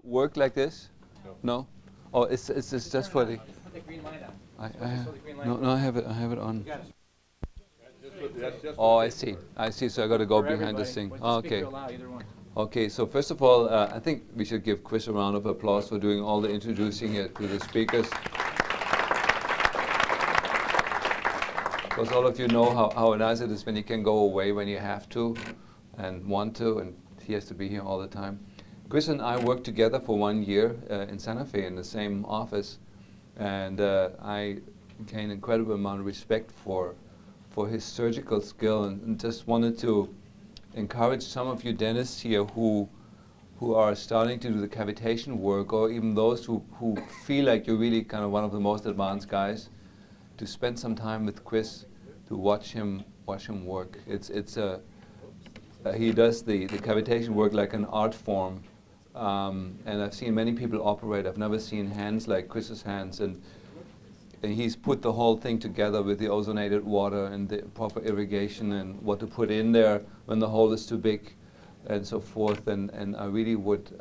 Work like this? No. No? Oh, it's just for the. Put the green light on. No, I have it on. That's just Oh, I see. So I got to go behind this thing. Okay. Okay. So first of all, I think we should give Chris a round of applause for doing all the introducing to the speakers. Because all of you know how nice it is when you can go away when you have to and want to, and he has to be here all the time. Chris and I worked together for 1 year in Santa Fe in the same office, and I gained an incredible amount of respect for his surgical skill, and just wanted to encourage some of you dentists here who are starting to do the cavitation work, or even those who feel like you're really kind of one of the most advanced guys, to spend some time with Chris, to watch him work. He does the cavitation work like an art form, and I've seen many people operate. I've never seen hands like Chris's hands, and he's put the whole thing together with the ozonated water and the proper irrigation and what to put in there when the hole is too big and so forth. And I really would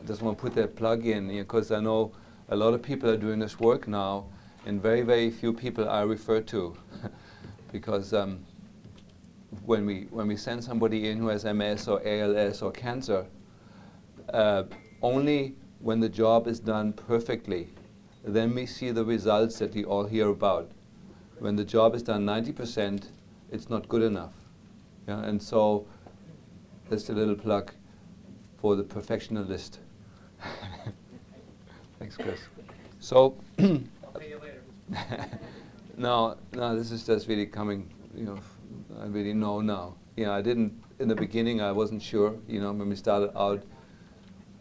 just want to put that plug in, because I know a lot of people are doing this work now, and very, very few people I refer to. Because when we send somebody in who has MS or ALS or cancer, only when the job is done perfectly, then we see the results that we all hear about. When the job is done 90%, it's not good enough. Yeah? And so that's a little plug for the perfectionist. Thanks, Chris. So I'll pay you later. no, this is just really coming, I really know now. I didn't, in the beginning, I wasn't sure, when we started out.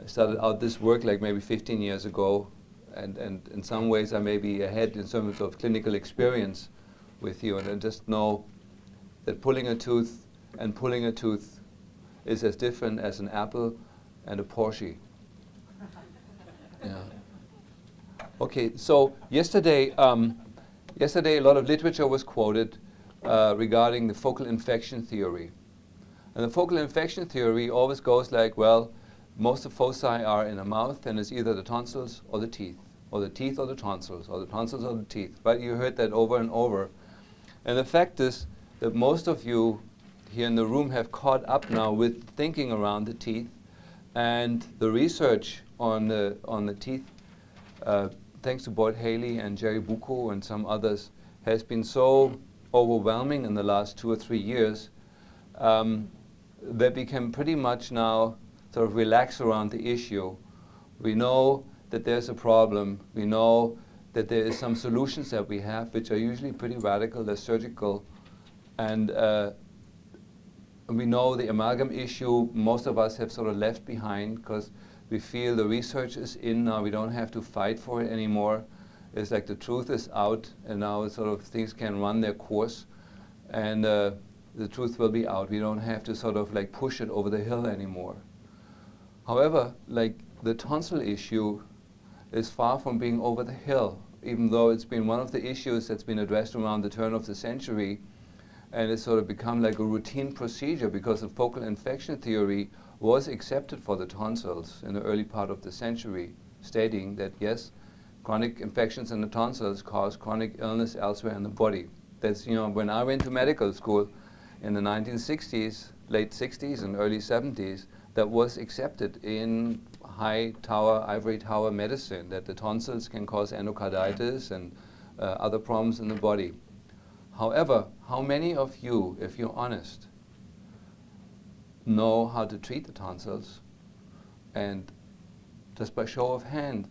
I started out this work like maybe 15 years ago, and in some ways I may be ahead in terms of clinical experience with you, and I just know that pulling a tooth and pulling a tooth is as different as an apple and a Porsche. Yeah. Okay, so yesterday a lot of literature was quoted regarding the focal infection theory. And the focal infection theory always goes like, well, most of foci are in the mouth, and it's either the tonsils or the teeth, or the teeth or the tonsils, or the tonsils or the teeth. Right? You heard that over and over. And the fact is that most of you here in the room have caught up now with thinking around the teeth, and the research on the teeth, thanks to Boyd Haley and Jerry Bucco and some others, has been so overwhelming in the last 2 or 3 years that we can pretty much now sort of relax around the issue. We know that there's a problem. We know that there is some solutions that we have, which are usually pretty radical. They're surgical. And we know the amalgam issue, most of us have sort of left behind, because we feel the research is in now. We don't have to fight for it anymore. It's like the truth is out, and now sort of things can run their course, and the truth will be out. We don't have to sort of like push it over the hill anymore. However, like the tonsil issue is far from being over the hill, even though it's been one of the issues that's been addressed around the turn of the century, and it's sort of become like a routine procedure, because the focal infection theory was accepted for the tonsils in the early part of the century, stating that yes, chronic infections in the tonsils cause chronic illness elsewhere in the body. That's, when I went to medical school in the 1960s, late 60s and early 70s, that was accepted in high tower, ivory tower medicine, that the tonsils can cause endocarditis and other problems in the body. However, how many of you, if you're honest, know how to treat the tonsils? And just by show of hand,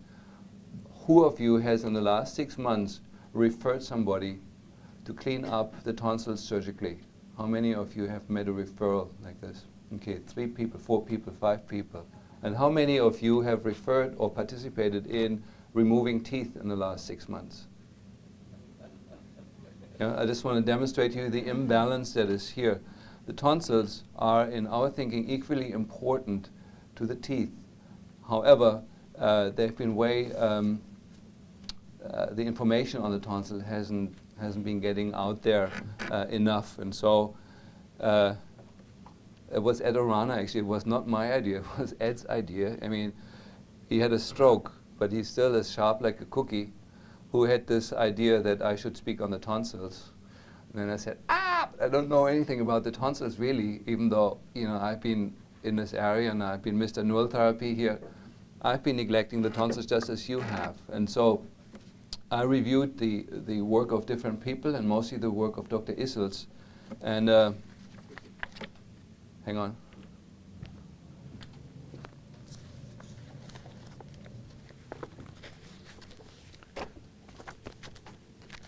who of you has in the last 6 months referred somebody to clean up the tonsils surgically? How many of you have made a referral like this? Okay, 3 people, 4 people, 5 people. And how many of you have referred or participated in removing teeth in the last 6 months? I just want to demonstrate to you the imbalance that is here. The tonsils are, in our thinking, equally important to the teeth. However, they've been the information on the tonsil hasn't been getting out there enough, and so it was Ed Orana, actually. It was not my idea. It was Ed's idea. I mean, he had a stroke, but he's still as sharp like a cookie, who had this idea that I should speak on the tonsils. And then I said, I don't know anything about the tonsils really, even though, you know, I've been in this area and I've been Mr. Neural Therapy here. I've been neglecting the tonsils just as you have. And so I reviewed the work of different people, and mostly the work of Dr. Issels. And hang on.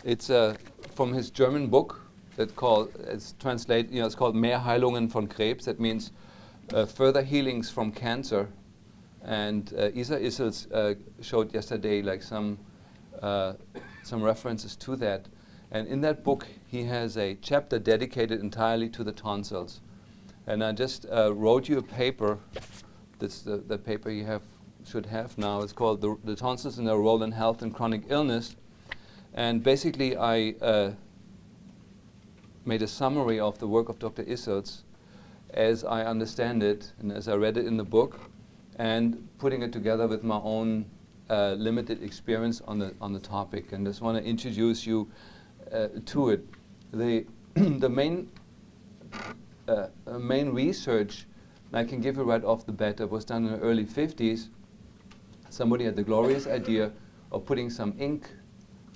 It's from his German book. It's called Mehr Heilungen von Krebs. That means further healings from cancer. And Isa Issels showed yesterday like some references to that. And in that book, he has a chapter dedicated entirely to the tonsils. And I just wrote you a paper. That's the paper you should have now. It's called The Tonsils and Their Role in Health and Chronic Illness. And basically, I made a summary of the work of Dr. Issels as I understand it and as I read it in the book, and putting it together with my own limited experience on the topic. And just want to introduce you to it. The main research, and I can give you right off the bat, that was done in the early 50s. Somebody had the glorious idea of putting some ink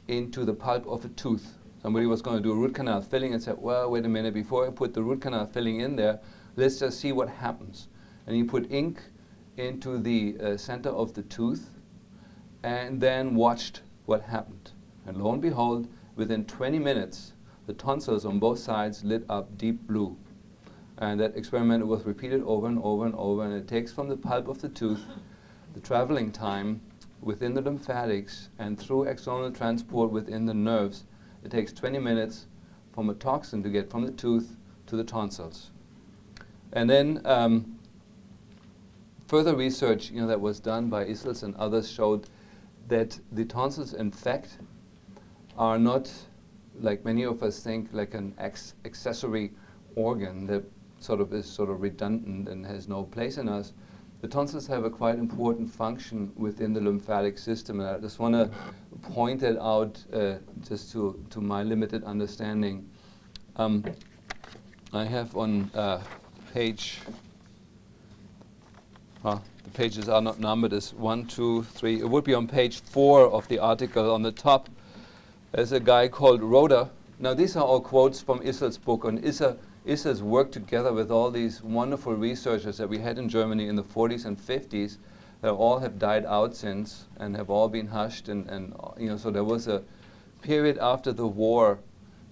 into the pulp of a tooth. Somebody was going to do a root canal filling and said, well, wait a minute, before I put the root canal filling in there, let's just see what happens. And he put ink into the center of the tooth and then watched what happened. And lo and behold, within 20 minutes, the tonsils on both sides lit up deep blue. And that experiment was repeated over and over and over, and it takes from the pulp of the tooth the traveling time within the lymphatics and through axonal transport within the nerves. It takes 20 minutes from a toxin to get from the tooth to the tonsils. And then further research that was done by Issels and others showed that the tonsils, in fact, are not, like many of us think, like an accessory organ that is redundant and has no place in us. The tonsils have a quite important function within the lymphatic system, and I just want to point it out just to my limited understanding. I have on page, the pages are not numbered, it's 1, 2, 3, it would be on page 4 of the article. On the top, there's a guy called Roeder. Now these are all quotes from Issels' book, and Issels worked together with all these wonderful researchers that we had in Germany in the 40s and 50s that all have died out since and have all been hushed. And so there was a period after the war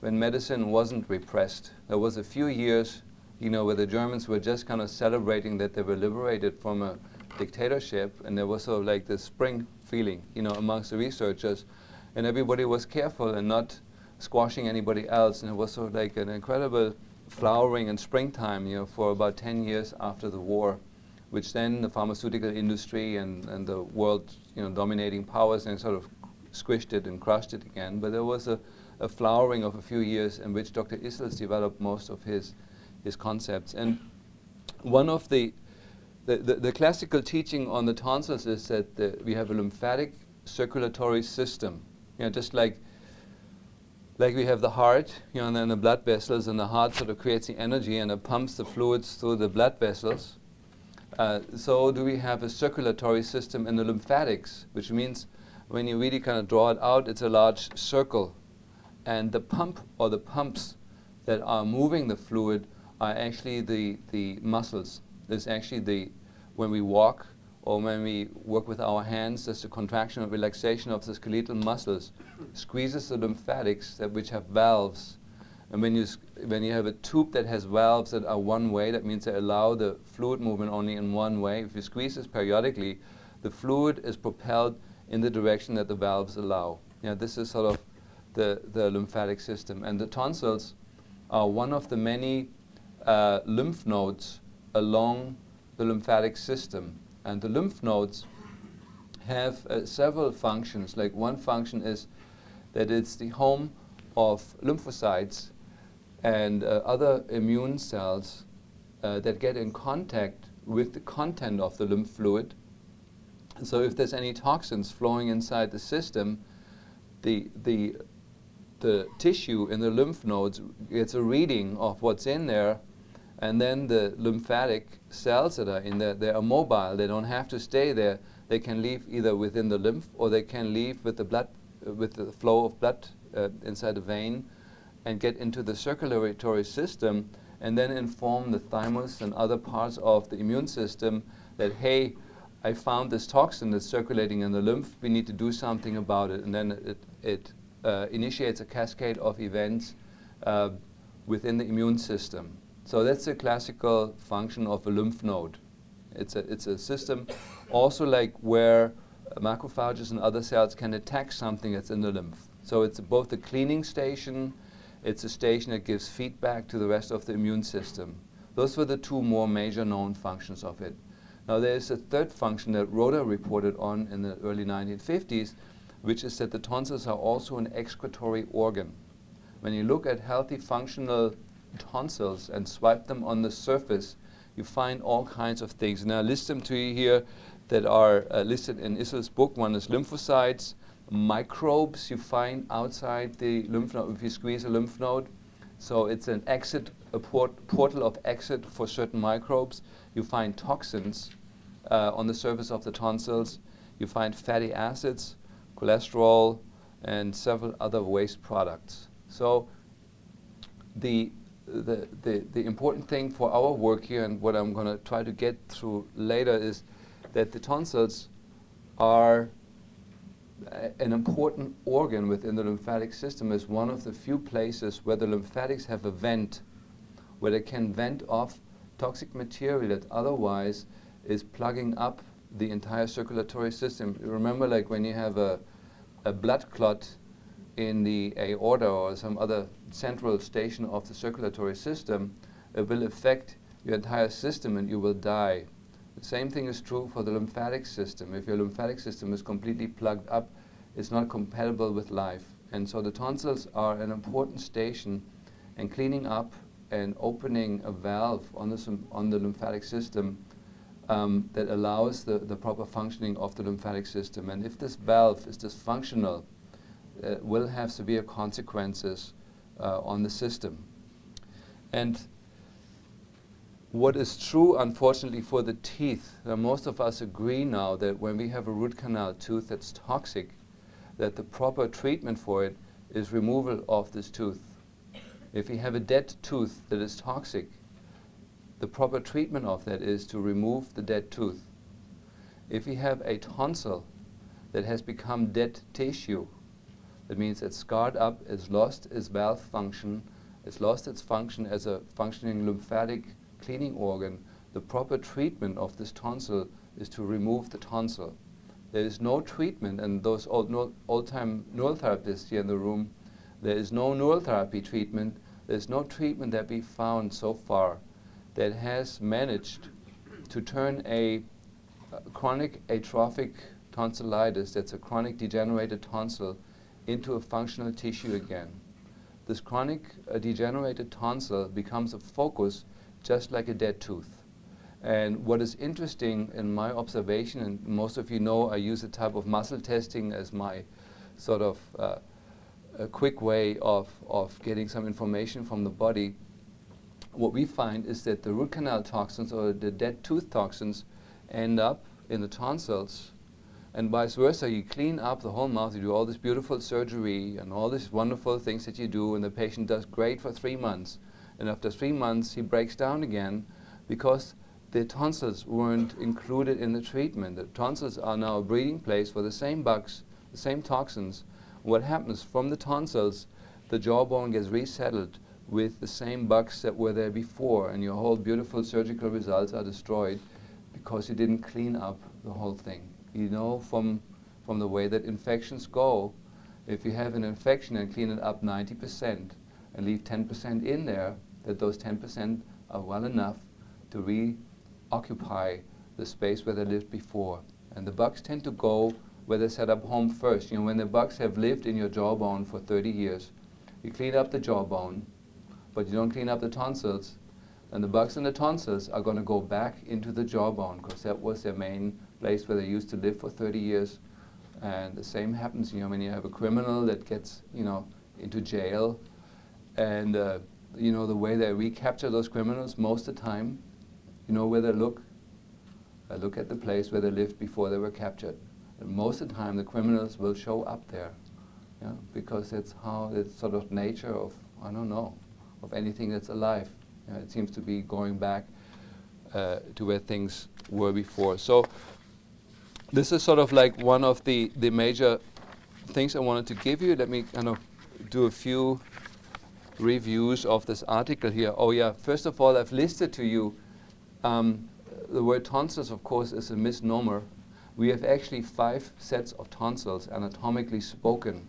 when medicine wasn't repressed. There was a few years, where the Germans were just kind of celebrating that they were liberated from a dictatorship, and there was sort of like this spring feeling, amongst the researchers, and everybody was careful and not squashing anybody else, and it was sort of like an incredible flowering in springtime, for about 10 years after the war, which then the pharmaceutical industry and the world, dominating powers, and sort of squished it and crushed it again. But there was a flowering of a few years in which Dr. Issels developed most of his concepts. And one of the classical teaching on the tonsils is that we have a lymphatic circulatory system, just like we have the heart, and then the blood vessels, and the heart sort of creates the energy and it pumps the fluids through the blood vessels. So do we have a circulatory system in the lymphatics, which means when you really kind of draw it out, it's a large circle. And the pump or the pumps that are moving the fluid are actually the muscles. There's actually when we walk or when we work with our hands, there's a contraction or relaxation of the skeletal muscles, squeezes the lymphatics which have valves. And when you have a tube that has valves that are one way, that means they allow the fluid movement only in one way. If you squeeze this periodically, the fluid is propelled in the direction that the valves allow. This is sort of the lymphatic system. And the tonsils are one of the many lymph nodes along the lymphatic system. And the lymph nodes have several functions. Like one function is that it's the home of lymphocytes and other immune cells that get in contact with the content of the lymph fluid So if there's any toxins flowing inside the system, the tissue in the lymph nodes gets a reading of what's in there, and then the lymphatic cells that are in there, they are mobile. They don't have to stay there. They can leave either within the lymph, or they can leave with the blood, with the flow of blood inside the vein, and get into the circulatory system, and then inform the thymus and other parts of the immune system that, hey, I found this toxin that's circulating in the lymph. We need to do something about it. And then it initiates a cascade of events within the immune system. So that's the classical function of a lymph node. It's a system also like where macrophages and other cells can attack something that's in the lymph. So it's both a cleaning station, it's a station that gives feedback to the rest of the immune system. Those were the two more major known functions of it. Now there's a third function that Roda reported on in the early 1950s, which is that the tonsils are also an excretory organ. When you look at healthy functional tonsils and swipe them on the surface, you find all kinds of things. And I list them to you here that are listed in Issel's book. One is lymphocytes, microbes you find outside the lymph node if you squeeze a lymph node. So it's an exit, a portal of exit for certain microbes. You find toxins on the surface of the tonsils. You find fatty acids, cholesterol, and several other waste products. So the important thing for our work here, and what I'm going to try to get through later, is that the tonsils are an important organ within the lymphatic system. Is one of the few places where the lymphatics have a vent, where they can vent off toxic material that otherwise is plugging up the entire circulatory system. You remember, like when you have a blood clot in the aorta or some other central station of the circulatory system, it will affect your entire system and you will die. The same thing is true for the lymphatic system. If your lymphatic system is completely plugged up, it's not compatible with life. And so the tonsils are an important station, and cleaning up and opening a valve on the lymphatic system that allows the proper functioning of the lymphatic system. And if this valve is dysfunctional, will have severe consequences on the system. And what is true, unfortunately, for the teeth, most of us agree now that when we have a root canal tooth that's toxic, that the proper treatment for it is removal of this tooth. If you have a dead tooth that is toxic, the proper treatment of that is to remove the dead tooth. If you have a tonsil that has become dead tissue, that means it's scarred up, it's lost its valve function, it's lost its function as a functioning lymphatic cleaning organ, the proper treatment of this tonsil is to remove the tonsil. There is no treatment, and those old-time neural therapists here in the room, there is no neural therapy treatment, there's no treatment that we found so far that has managed to turn a chronic atrophic tonsillitis, that's a chronic degenerated tonsil, into a functional tissue again. This chronic degenerated tonsil becomes a focus just like a dead tooth. And what is interesting in my observation, and most of you know I use a type of muscle testing as my sort of a quick way of getting some information from the body, what we find is that the root canal toxins or the dead tooth toxins end up in the tonsils, and vice versa. You clean up the whole mouth, you do all this beautiful surgery and all these wonderful things that you do, and the patient does great for 3 months. And after 3 months, he breaks down again because the tonsils weren't included in the treatment. The tonsils are now a breeding place for the same bugs, the same toxins. What happens from the tonsils, the jawbone gets resettled with the same bugs that were there before, and your whole beautiful surgical results are destroyed because you didn't clean up the whole thing. You know from the way that infections go, if you have an infection and clean it up 90% and leave 10% in there, that those 10% are well enough to reoccupy the space where they lived before. And the bugs tend to go where they set up home first. You know, when the bugs have lived in your jawbone for 30 years, you clean up the jawbone, but you don't clean up the tonsils, and the bugs in the tonsils are going to go back into the jawbone because that was their main place where they used to live for 30 years. And the same happens, when you have a criminal that gets, into jail, and the way they recapture those criminals most of the time, where they look? They look at the place where they lived before they were captured. And most of the time, the criminals will show up there, because it's sort of nature of, of anything that's alive. It seems to be going back to where things were before. So this is sort of like one of the major things I wanted to give you. Let me kind of do a few reviews of this article here. Oh yeah, first of all, I've listed to you the word tonsils, of course, is a misnomer. We have actually 5 sets of tonsils, anatomically spoken.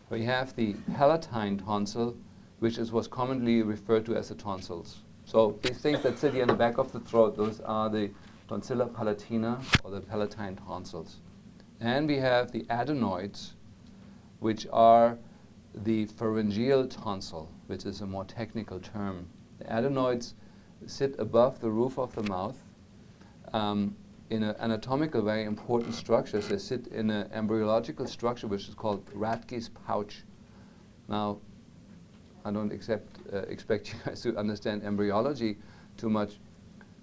We have the palatine tonsil, which is what's commonly referred to as the tonsils. So these things that sit here in the back of the throat, those are the tonsilla palatina, or the palatine tonsils. And we have the adenoids, which are the pharyngeal tonsil, which is a more technical term. The adenoids sit above the roof of the mouth in an anatomical, very important structure. They sit in an embryological structure which is called Rathke's pouch. Now, I don't expect you guys to understand embryology too much.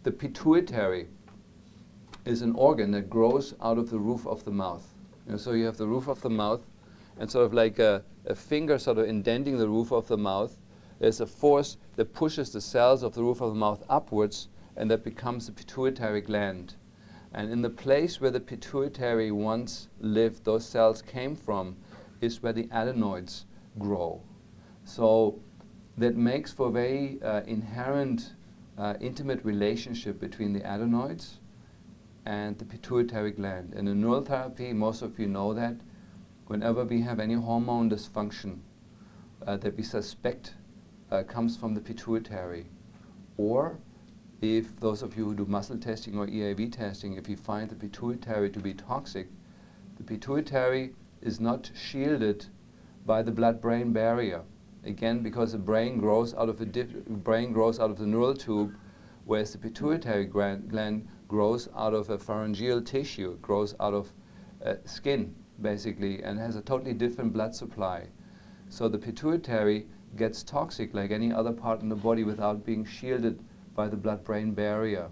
The pituitary is an organ that grows out of the roof of the mouth. So you have the roof of the mouth, and sort of like a finger sort of indenting the roof of the mouth. There's a force that pushes the cells of the roof of the mouth upwards, and that becomes the pituitary gland. And in the place where the pituitary once lived, those cells came from, is where the adenoids grow. So that makes for a very inherent, intimate relationship between the adenoids and the pituitary gland. And in neural therapy, most of you know that, whenever we have any hormone dysfunction that we suspect comes from the pituitary, or if those of you who do muscle testing or EAV testing, if you find the pituitary to be toxic, the pituitary is not shielded by the blood-brain barrier. Again, because the brain grows out of the neural tube, whereas the pituitary gland grows out of a pharyngeal tissue, grows out of skin, basically, and has a totally different blood supply. So the pituitary gets toxic like any other part in the body without being shielded by the blood-brain barrier.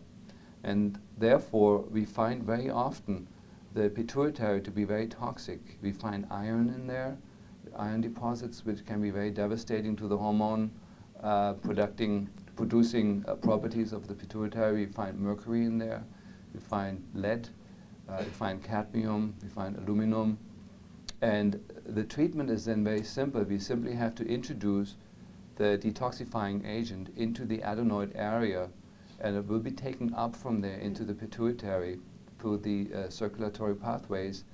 And therefore, we find very often the pituitary to be very toxic. We find iron in there, iron deposits, which can be very devastating to the hormone producing properties of the pituitary. We find mercury in there, we find lead, we find cadmium, we find aluminum. And the treatment is then very simple. We simply have to introduce the detoxifying agent into the adenoid area, and it will be taken up from there into the pituitary through the circulatory pathways,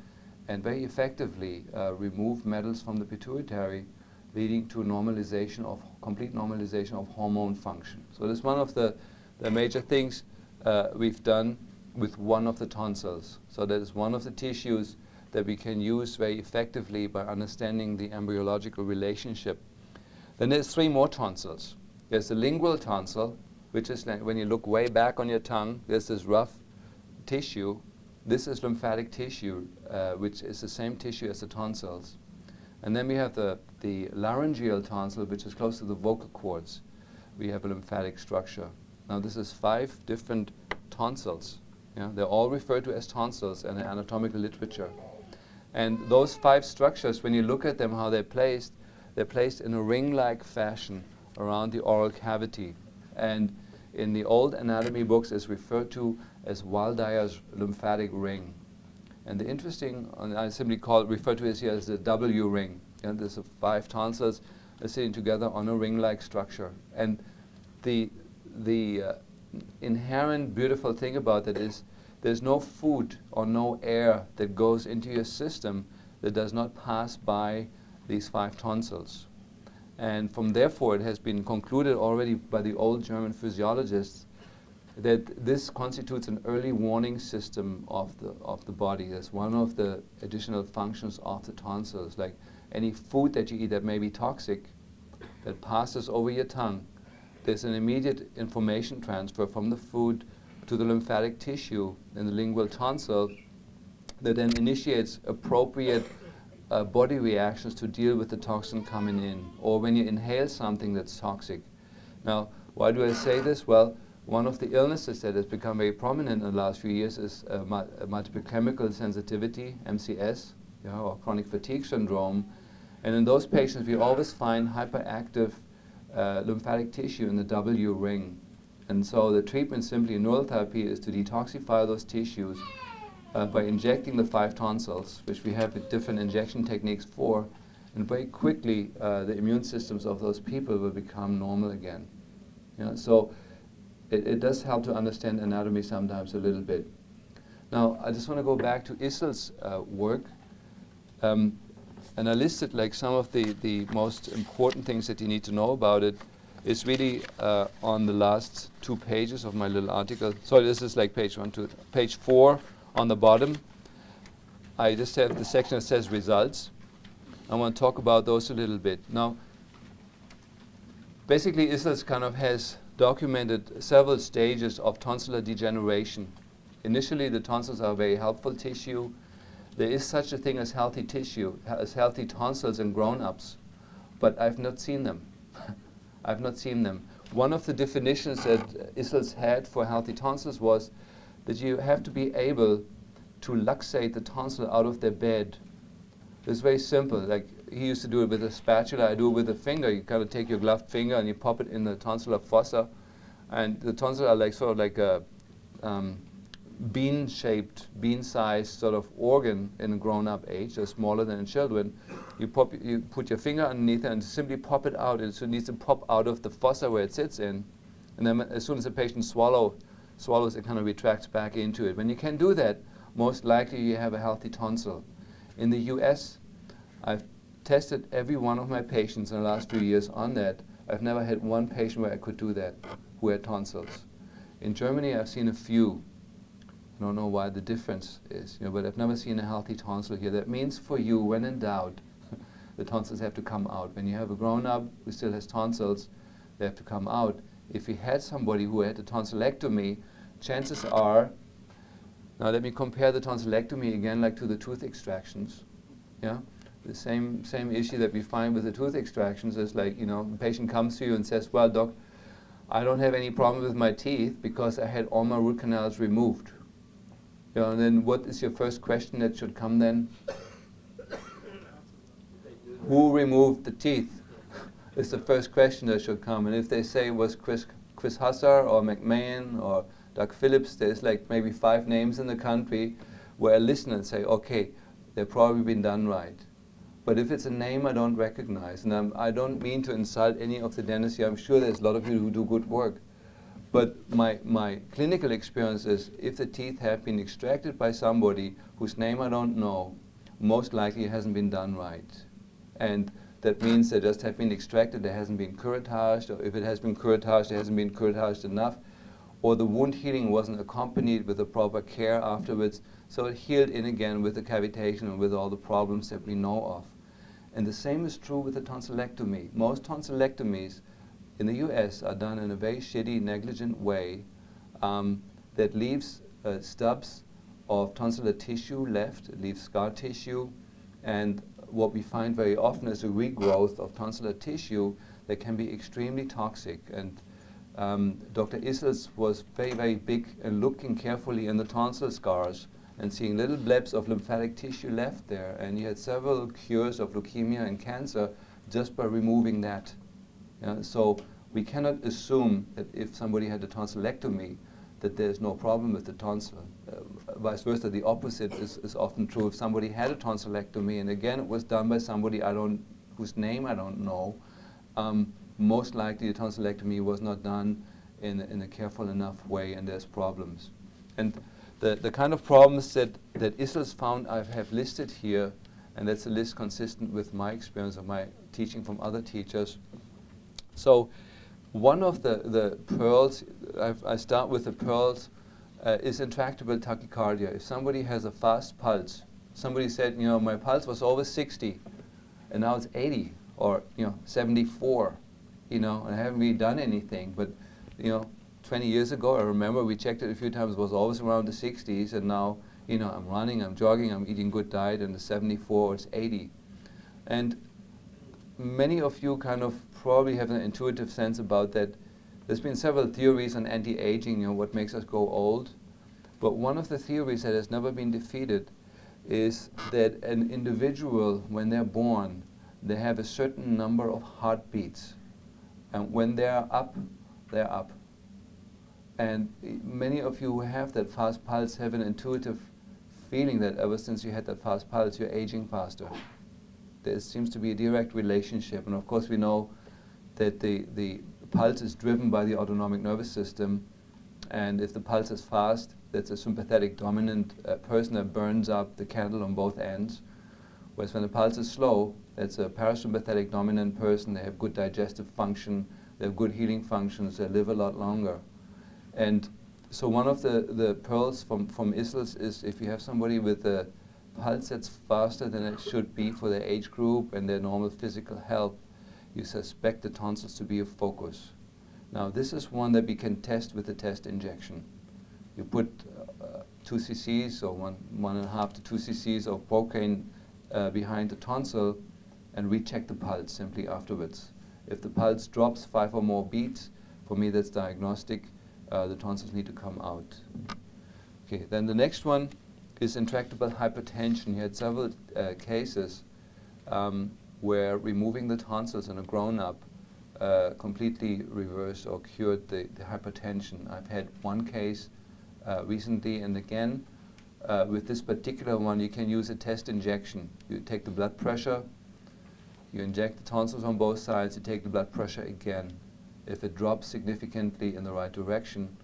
and very effectively remove metals from the pituitary, leading to complete normalization of hormone function. So this is one of the major things we've done with one of the tonsils. So that is one of the tissues that we can use very effectively by understanding the embryological relationship. Then there's 3 more tonsils. There's the lingual tonsil, which is like when you look way back on your tongue, there's this rough tissue. This is lymphatic tissue, which is the same tissue as the tonsils. And then we have the laryngeal tonsil, which is close to the vocal cords. We have a lymphatic structure. Now this is 5 different tonsils. They're all referred to as tonsils in the anatomical literature. And those 5 structures, when you look at them, how they're placed in a ring-like fashion around the oral cavity. And in the old anatomy books, it's referred to as Waldeyer's lymphatic ring. And the interesting, I simply refer to it here as the W ring. There's 5 tonsils sitting together on a ring-like structure. And the inherent beautiful thing about that is there's no food or no air that goes into your system that does not pass by these 5 tonsils. And therefore, it has been concluded already by the old German physiologists that this constitutes an early warning system of the body. That's one of the additional functions of the tonsils. Like any food that you eat that may be toxic, that passes over your tongue, there's an immediate information transfer from the food to the lymphatic tissue in the lingual tonsil that then initiates appropriate body reactions to deal with the toxin coming in, or when you inhale something that's toxic. Now, why do I say this? Well, one of the illnesses that has become very prominent in the last few years is multiple chemical sensitivity, MCS, or chronic fatigue syndrome. And in those patients, we always find hyperactive lymphatic tissue in the W ring. And so the treatment simply in neural therapy is to detoxify those tissues by injecting the 5 tonsils, which we have different injection techniques for, and very quickly the immune systems of those people will become normal again. So it does help to understand anatomy sometimes a little bit. Now, I just want to go back to Issel's work. And I listed like some of the most important things that you need to know about it. It's really on the last 2 pages of my little article. So this is like page 4 on the bottom. I just have the section that says results. I want to talk about those a little bit. Now, basically, Issel's kind of has documented several stages of tonsillar degeneration. Initially, the tonsils are a very helpful tissue. There is such a thing as healthy tissue, as healthy tonsils in grown-ups, but I've not seen them. I've not seen them. One of the definitions that Issel's had for healthy tonsils was that you have to be able to luxate the tonsil out of their bed. It's very simple. Like he used to do it with a spatula. I do it with a finger. You kind of take your gloved finger and you pop it in the tonsillar fossa, and the tonsils are like sort of like a bean-shaped, bean-sized sort of organ in a grown-up age. They're smaller than in children. You put your finger underneath it and simply pop it out. It needs to pop out of the fossa where it sits in, and then as soon as the patient swallows, it kind of retracts back into it. When you can do that, most likely you have a healthy tonsil. In the US, I've tested every one of my patients in the last few years on that. I've never had one patient where I could do that who had tonsils. In Germany, I've seen a few. I don't know why the difference is, but I've never seen a healthy tonsil here. That means for you, when in doubt, the tonsils have to come out. When you have a grown-up who still has tonsils, they have to come out. If you had somebody who had a tonsillectomy, chances are, now let me compare the tonsillectomy again like to the tooth extractions. The same issue that we find with the tooth extractions is like, a patient comes to you and says, well, doc, I don't have any problem with my teeth because I had all my root canals removed. And then what is your first question that should come then? Who removed the teeth? It's the first question that should come. And if they say it was Chris Hussar or McMahon or Doug Phillips, there's like maybe 5 names in the country where I listen and say, okay, they've probably been done right. But if it's a name I don't recognize, and I don't mean to insult any of the dentists here, I'm sure there's a lot of you who do good work. But my clinical experience is if the teeth have been extracted by somebody whose name I don't know, most likely it hasn't been done right. And that means they just have been extracted, they hasn't been curetaged, or if it has been curetaged, it hasn't been curetaged enough, or the wound healing wasn't accompanied with the proper care afterwards, so it healed in again with the cavitation and with all the problems that we know of. And the same is true with the tonsillectomy. Most tonsillectomies in the US are done in a very shitty, negligent way that leaves stubs of tonsillar tissue left, it leaves scar tissue, and what we find very often is a regrowth of tonsillar tissue that can be extremely toxic. And Dr. Issels was very, very big in looking carefully in the tonsil scars and seeing little blebs of lymphatic tissue left there. And he had several cures of leukemia and cancer just by removing that. So we cannot assume that if somebody had a tonsillectomy that there's no problem with the tonsil. Vice versa, the opposite is often true. If somebody had a tonsillectomy, and again it was done by somebody whose name I don't know, most likely the tonsillectomy was not done in a careful enough way, and there's problems. And the kind of problems that Issels found I have listed here, and that's a list consistent with my experience of my teaching from other teachers. So one of the pearls, I start with the pearls, is intractable tachycardia. If somebody has a fast pulse, somebody said, my pulse was always 60, and now it's 80, or 74, and I haven't really done anything, but 20 years ago, I remember we checked it a few times, it was always around the 60s, and now, you know, I'm running, I'm jogging, I'm eating good diet, and it's 74, it's 80. And many of you kind of probably have an intuitive sense about that. There's been several theories on anti-aging, you know, what makes us grow old. But one of the theories that has never been defeated is that an individual, when they're born, they have a certain number of heartbeats. And when they're up, they're up. And many of you who have that fast pulse have an intuitive feeling that ever since you had that fast pulse, you're aging faster. There seems to be a direct relationship. And of course, we know that the pulse is driven by the autonomic nervous system. And if the pulse is fast, that's a sympathetic dominant person that burns up the candle on both ends. Whereas when the pulse is slow, that's a parasympathetic dominant person. They have good digestive function, they have good healing functions, they live a lot longer. And so one of the pearls from ISLS is if you have somebody with a pulse that's faster than it should be for their age group and their normal physical health, you suspect the tonsils to be a focus. Now this is one that we can test with a test injection. You put 2 cc's or 1.5 to 2 cc's of procaine behind the tonsil and recheck the pulse simply afterwards. If the pulse drops 5 or more beats, for me that's diagnostic. The tonsils need to come out. Okay, then the next one is intractable hypertension. You had several cases where removing the tonsils in a grown-up completely reversed or cured the hypertension. I've had one case recently, and again, with this particular one, you can use a test injection. You take the blood pressure, you inject the tonsils on both sides, you take the blood pressure again. If it drops significantly in the right direction,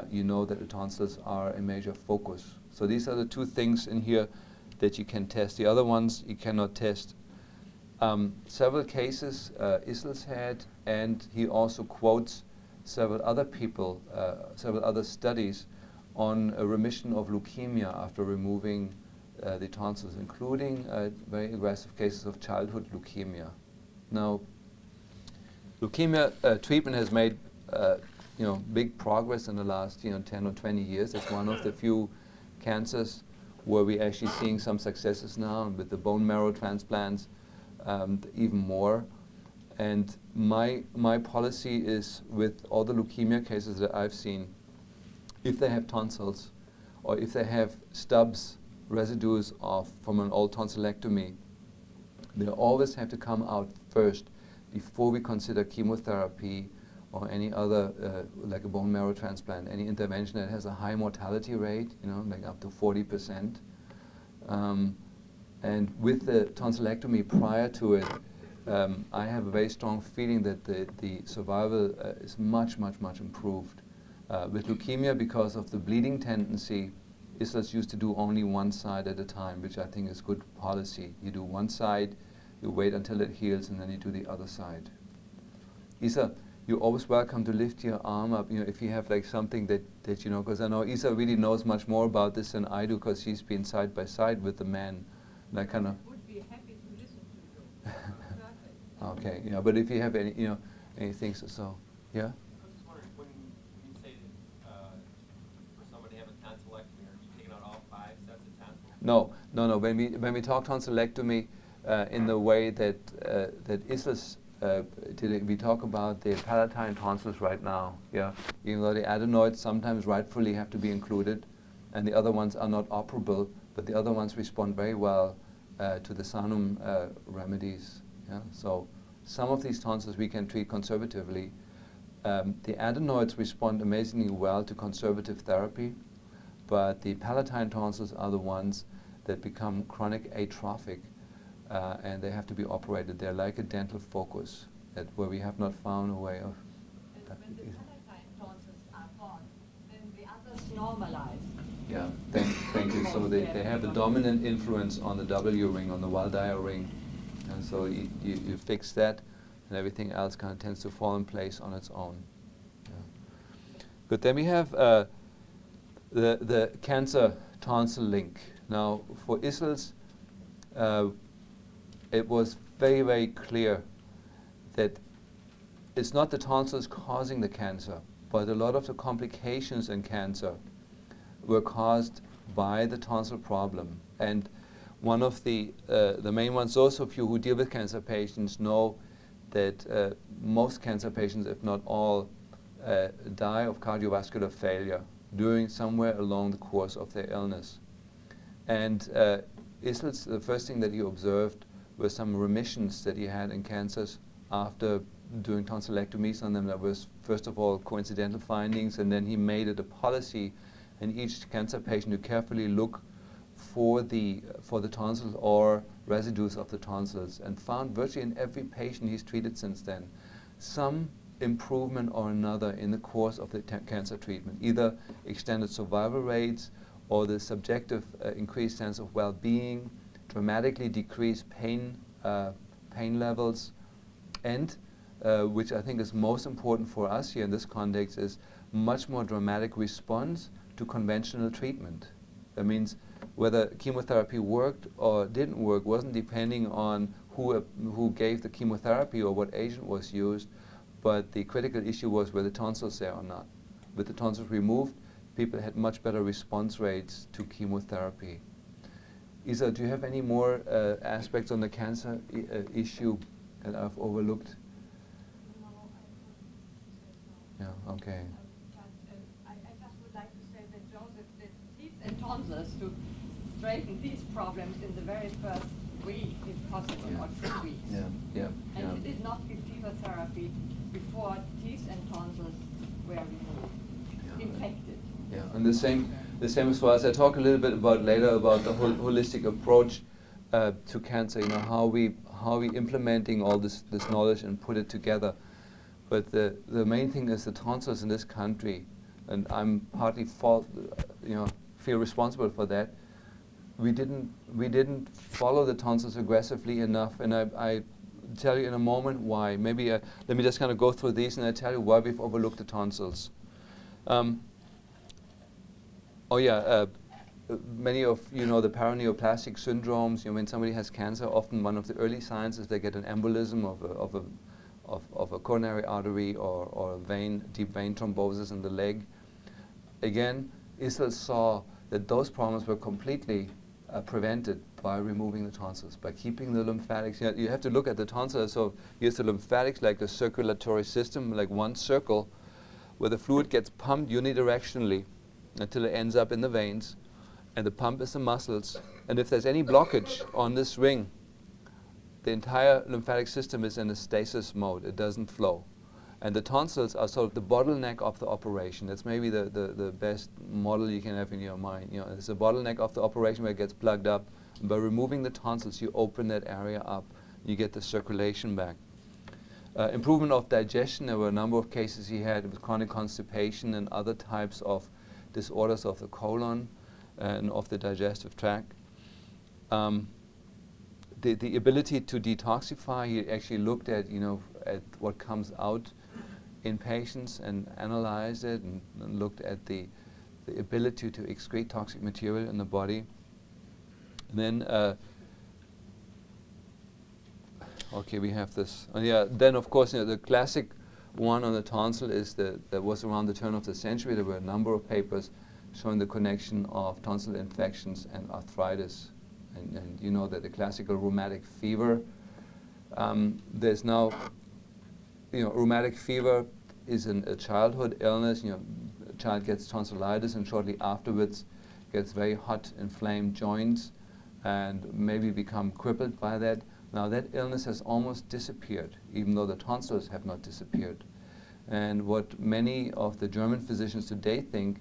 you know that the tonsils are a major focus. So these are the 2 things in here that you can test. The other ones you cannot test. Several cases ISLS had, and he also quotes several other people, several other studies on a remission of leukemia after removing the tonsils, including very aggressive cases of childhood leukemia. Now, leukemia treatment has made big progress in the last 10 or 20 years. It's one of the few cancers where we're actually seeing some successes now, and with the bone marrow transplants, even more. And my policy is with all the leukemia cases that I've seen, if they have tonsils or if they have stubs, residues from an old tonsillectomy, they always have to come out first before we consider chemotherapy or any other, like a bone marrow transplant, any intervention that has a high mortality rate, like up to 40%. And with the tonsillectomy prior to it, I have a very strong feeling that the survival is much, much, much improved. With leukemia, because of the bleeding tendency, ISLS used to do only one side at a time, which I think is good policy. You do one side, you wait until it heals, and then you do the other side. Isa, you're always welcome to lift your arm up, if you have like something that because I know Isa really knows much more about this than I do, because she's been side by side with the man. And I kind of would be happy to listen to you. Okay, but if you have any, anything, so yeah. I'm just wondering, when you say for somebody to have a tonsillectomy, are you taking out all 5 sets of tonsils? No. When we talk tonsillectomy in the way that ISLS did it, we talk about the palatine tonsils right now. Yeah, even though the adenoids sometimes rightfully have to be included, and the other ones are not operable, but the other ones respond very well to the Sanum remedies. Yeah? So some of these tonsils we can treat conservatively. The adenoids respond amazingly well to conservative therapy, but the palatine tonsils are the ones that become chronic atrophic, and they have to be operated. They're like a dental focus, where we have not found a way of... And when the palatine tonsils are gone, then the others normalize. Yeah, thank you. So they have a dominant influence on the W ring, on the Waldeyer ring. And so you fix that, and everything else kind of tends to fall in place on its own. Yeah. Good, then we have the cancer tonsil link. Now, for ISLS, it was very, very clear that it's not the tonsils causing the cancer. but a lot of the complications in cancer were caused by the tonsil problem. And one of the main ones, those of you who deal with cancer patients know that most cancer patients, if not all, die of cardiovascular failure during somewhere along the course of their illness. And Issel's, the first thing that he observed were some remissions that he had in cancers after doing tonsillectomies on them. That was, first of all, coincidental findings, and then he made it a policy in each cancer patient to carefully look for the tonsils or residues of the tonsils, and found virtually in every patient he's treated since then some improvement or another in the course of the cancer treatment, either extended survival rates or the subjective increased sense of well-being, dramatically decreased pain levels, and which I think is most important for us here in this context, is much more dramatic response to conventional treatment. That means whether chemotherapy worked or didn't work wasn't depending on who gave the chemotherapy or what agent was used, but the critical issue was were the tonsils there or not. With the tonsils removed, people had much better response rates to chemotherapy. Isa, do you have any more aspects on the cancer issue that I've overlooked? No, I don't Yeah, okay. I just would like to say that Joseph did teeth and tonsils to straighten these problems in the very first week, if possible, or 2 weeks. Yeah. And he did not give fever therapy before teeth and tonsils were removed, infected. Yeah, and the same as far as I talk a little bit about later about the holistic approach to cancer. You know, how we implementing all this knowledge and put it together. But the main thing is the tonsils in this country, and I'm partly feel responsible for that. We didn't follow the tonsils aggressively enough, and I tell you in a moment why. Maybe let me just kind of go through these, and I tell you why we've overlooked the tonsils. Many of you know the paraneoplastic syndromes. You know, when somebody has cancer, often one of the early signs is they get an embolism of a coronary artery or a vein, deep vein thrombosis in the leg. Again, Issel saw that those problems were completely prevented by removing the tonsils, by keeping the lymphatics. You have to look at the tonsils. So here's the lymphatics, like the circulatory system, like one circle, where the fluid gets pumped unidirectionally until it ends up in the veins, and the pump is the muscles. And if there's any blockage on this ring, the entire lymphatic system is in a stasis mode. It doesn't flow. And the tonsils are sort of the bottleneck of the operation. That's maybe the best model you can have in your mind. You know, it's a bottleneck of the operation where it gets plugged up. And by removing the tonsils, you open that area up. You get the circulation back. Improvement of digestion. There were a number of cases he had with chronic constipation and other types of disorders of the colon and of the digestive tract. The ability to detoxify. He actually looked at at what comes out in patients and analyzed it and looked at the ability to excrete toxic material in the body. And then, okay, we have this. Then of course the classic one on the tonsil is that was around the turn of the century. There were a number of papers showing the connection of tonsil infections and arthritis. And you know that the classical rheumatic fever. There's now, rheumatic fever is a childhood illness. A child gets tonsillitis and shortly afterwards gets very hot, inflamed joints and maybe become crippled by that. Now that illness has almost disappeared, even though the tonsils have not disappeared. And what many of the German physicians today think,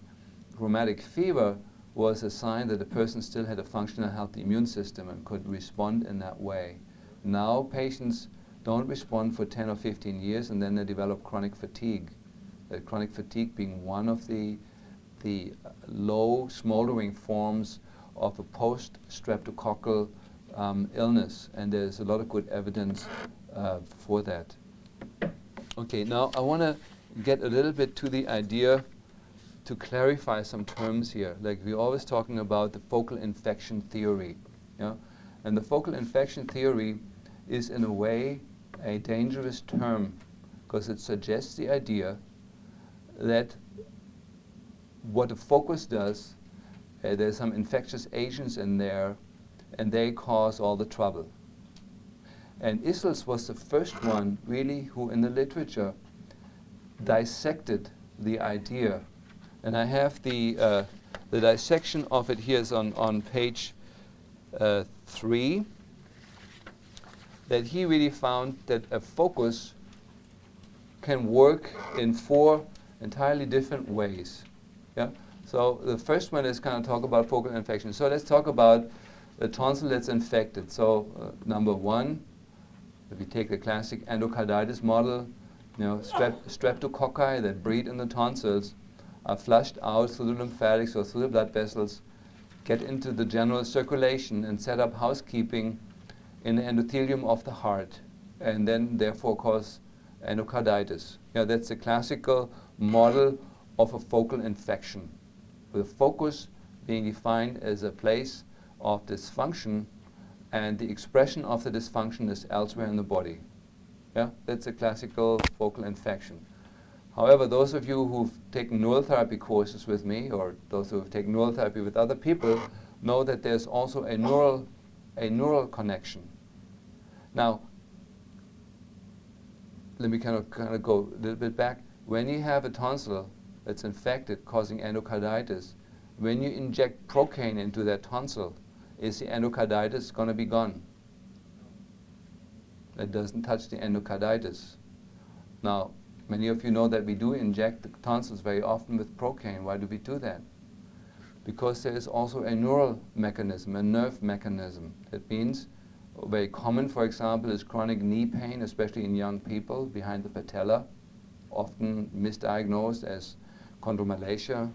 rheumatic fever was a sign that the person still had a functional, healthy immune system and could respond in that way. Now patients don't respond for 10 or 15 years, and then they develop chronic fatigue. Chronic fatigue being one of the low, smoldering forms of a post-streptococcal illness, and there's a lot of good evidence for that. Okay, now I want to get a little bit to the idea to clarify some terms here. Like we're always talking about the focal infection theory. And the focal infection theory is in a way a dangerous term because it suggests the idea that what the focus does, there's some infectious agents in there, and they cause all the trouble. And Issels was the first one, really, who in the literature dissected the idea. And I have the dissection of it here is on page 3, that he really found that a focus can work in 4 entirely different ways. Yeah? So the first one is kind of talk about focal infection. So let's talk about the tonsil that's infected. So number 1, if you take the classic endocarditis model, streptococci that breed in the tonsils are flushed out through the lymphatics or through the blood vessels, get into the general circulation and set up housekeeping in the endothelium of the heart, and then therefore cause endocarditis. That's the classical model of a focal infection, with focus being defined as a place of dysfunction, and the expression of the dysfunction is elsewhere in the body. That's a classical focal infection. However, those of you who've taken neural therapy courses with me, or those who have taken neural therapy with other people, know that there's also a neural connection. Now, let me kind of go a little bit back. When you have a tonsil that's infected, causing endocarditis, when you inject procaine into that tonsil, is the endocarditis going to be gone? It doesn't touch the endocarditis. Now, many of you know that we do inject the tonsils very often with procaine. Why do we do that? Because there is also a neural mechanism, a nerve mechanism. That means, very common, for example, is chronic knee pain, especially in young people, behind the patella, often misdiagnosed as chondromalacia,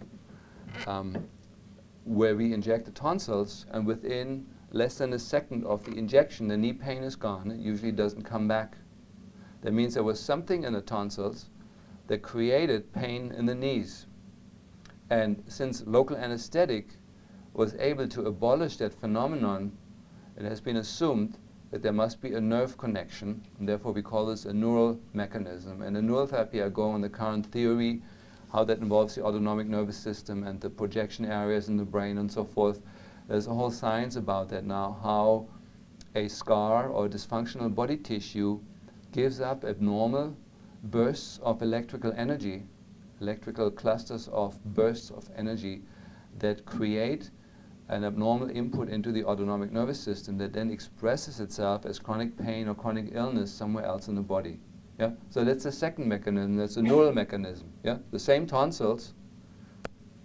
where we inject the tonsils, and within less than a second of the injection, the knee pain is gone. It usually doesn't come back. That means there was something in the tonsils that created pain in the knees. And since local anesthetic was able to abolish that phenomenon, it has been assumed that there must be a nerve connection, and therefore we call this a neural mechanism. And in neural therapy I go on the current theory, how that involves the autonomic nervous system and the projection areas in the brain and so forth. There's a whole science about that now, how a scar or dysfunctional body tissue gives up abnormal bursts of electrical energy, electrical clusters of bursts of energy that create an abnormal input into the autonomic nervous system that then expresses itself as chronic pain or chronic illness somewhere else in the body. So that's the second mechanism, that's a neural mechanism. The same tonsils,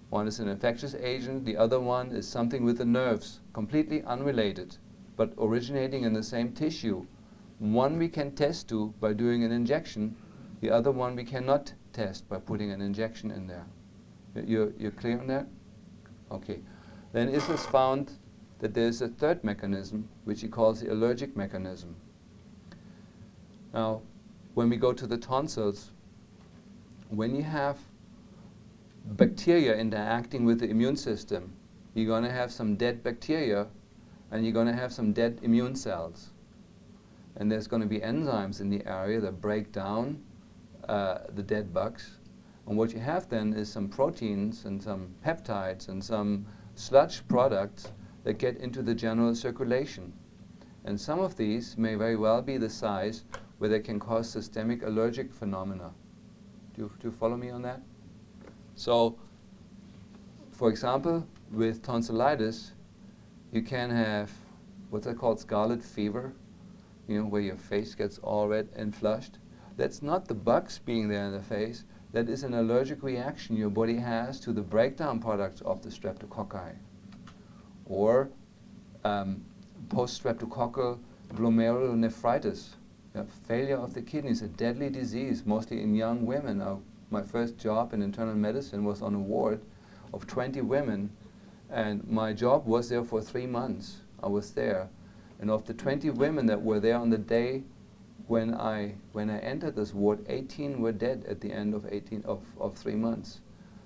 one is an infectious agent, the other one is something with the nerves, completely unrelated, but originating in the same tissue. One we can test to by doing an injection, the other one we cannot test by putting an injection in there. You're clear on that? Okay. Then Issels found that there's a third mechanism, which he calls the allergic mechanism. Now, when we go to the tonsils, when you have bacteria interacting with the immune system, you're going to have some dead bacteria, and you're going to have some dead immune cells. And there's going to be enzymes in the area that break down the dead bugs. And what you have then is some proteins and some peptides and some sludge products that get into the general circulation. And some of these may very well be the size where they can cause systemic allergic phenomena. Do you follow me on that? So, for example, with tonsillitis, you can have what's called scarlet fever, where your face gets all red and flushed. That's not the bugs being there in the face. That is an allergic reaction your body has to the breakdown products of the streptococci. Or post-streptococcal glomerulonephritis, failure of the kidneys, a deadly disease, mostly in young women. My first job in internal medicine was on a ward of 20 women, and my job was there for 3 months. I was there. And of the 20 women that were there on the day when I entered this ward, 18 were dead at the end of 3 months.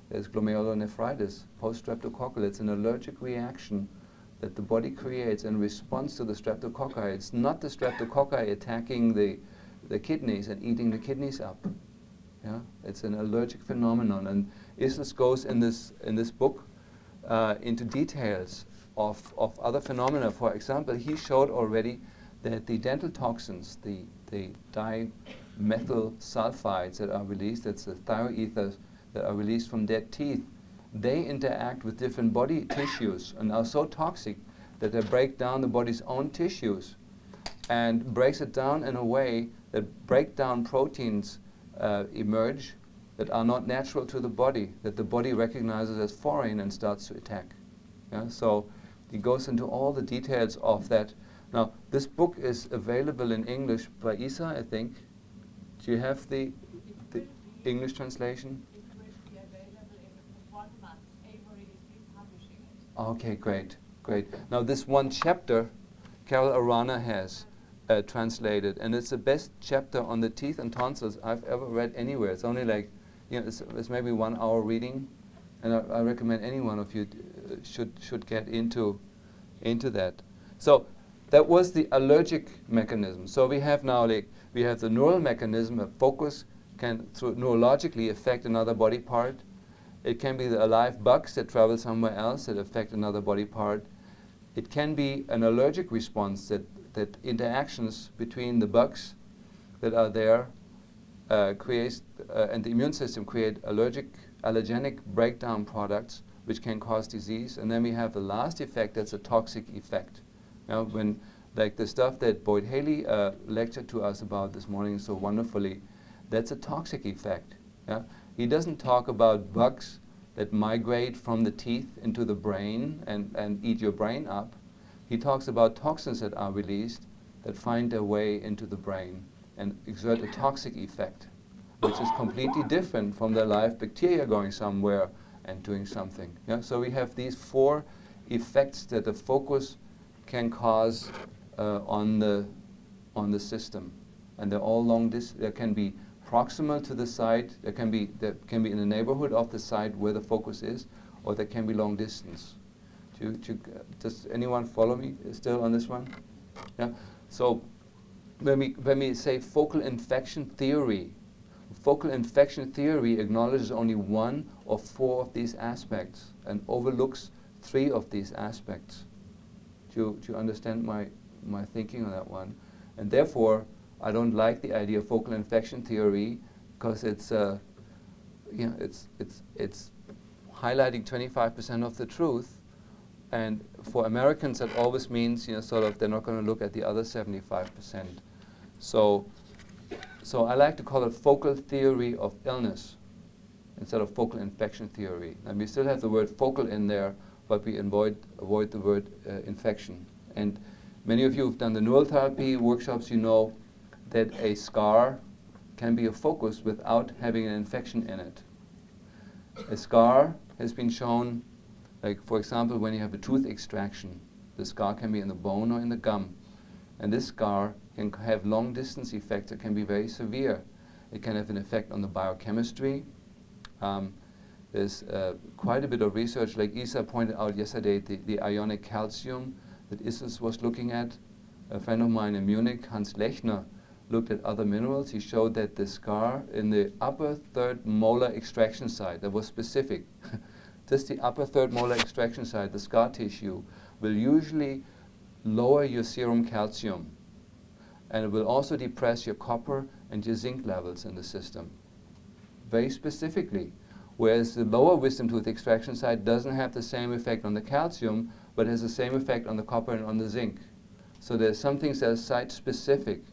There's glomerulonephritis, post-streptococcal. It's an allergic reaction that the body creates in response to the streptococci. It's not the streptococci attacking the kidneys and eating the kidneys up. Yeah, it's an allergic phenomenon, and Isles goes in this book into details of other phenomena. For example, he showed already that the dental toxins, the dimethyl sulfides that are released, that's the thioethers that are released from dead teeth, they interact with different body tissues and are so toxic that they break down the body's own tissues and breaks it down in a way that breakdown proteins emerge that are not natural to the body, that the body recognizes as foreign and starts to attack. Yeah? So he goes into all the details of that. Now, this book is available in English by Isa, I think. Do you have the English translation? It will be available in 1 month. Avery is republishing it. Okay, great, great. Now, this one chapter, Carol Arana has translated, and it's the best chapter on the teeth and tonsils I've ever read anywhere. It's only like, it's maybe 1 hour reading, and I recommend any one of you should get into that. So that was the allergic mechanism. So we have now we have the neural mechanism. A focus can neurologically affect another body part. It can be the alive bugs that travel somewhere else that affect another body part. It can be an allergic response that interactions between the bugs that are there creates and the immune system create allergenic breakdown products which can cause disease. And then we have the last effect, that's a toxic effect. Now, when like the stuff that Boyd Haley lectured to us about this morning so wonderfully, that's a toxic effect. Yeah? He doesn't talk about bugs that migrate from the teeth into the brain and eat your brain up. He talks about toxins that are released that find their way into the brain and exert a toxic effect, which is completely different from the live bacteria going somewhere and doing something. Yeah? So we have these 4 effects that the focus can cause on the system, and they're all long there can be proximal to the site, there can be in the neighborhood of the site where the focus is, or there can be long distance. Does anyone follow me still on this one? Yeah. So when we say focal infection theory acknowledges only 1 or 4 of these aspects and overlooks 3 of these aspects. Do you understand my thinking on that one? And therefore, I don't like the idea of focal infection theory because it's highlighting 25% of the truth. And for Americans, that always means, sort of, they're not going to look at the other 75%. So I like to call it focal theory of illness instead of focal infection theory. And we still have the word focal in there, but we avoid the word infection. And many of you who've done the neural therapy workshops, you know that a scar can be a focus without having an infection in it. A scar has been shown, like for example, when you have a tooth extraction, the scar can be in the bone or in the gum. And this scar can have long distance effects that can be very severe. It can have an effect on the biochemistry. There's quite a bit of research, like Isa pointed out yesterday, the ionic calcium that Isis was looking at. A friend of mine in Munich, Hans Lechner, looked at other minerals. He showed that the scar in the upper 3rd molar extraction site, that was specific, just the upper 3rd molar extraction site, the scar tissue, will usually lower your serum calcium. And it will also depress your copper and your zinc levels in the system, very specifically. Whereas the lower wisdom tooth extraction site doesn't have the same effect on the calcium, but has the same effect on the copper and on the zinc. So there's some things that are site-specific.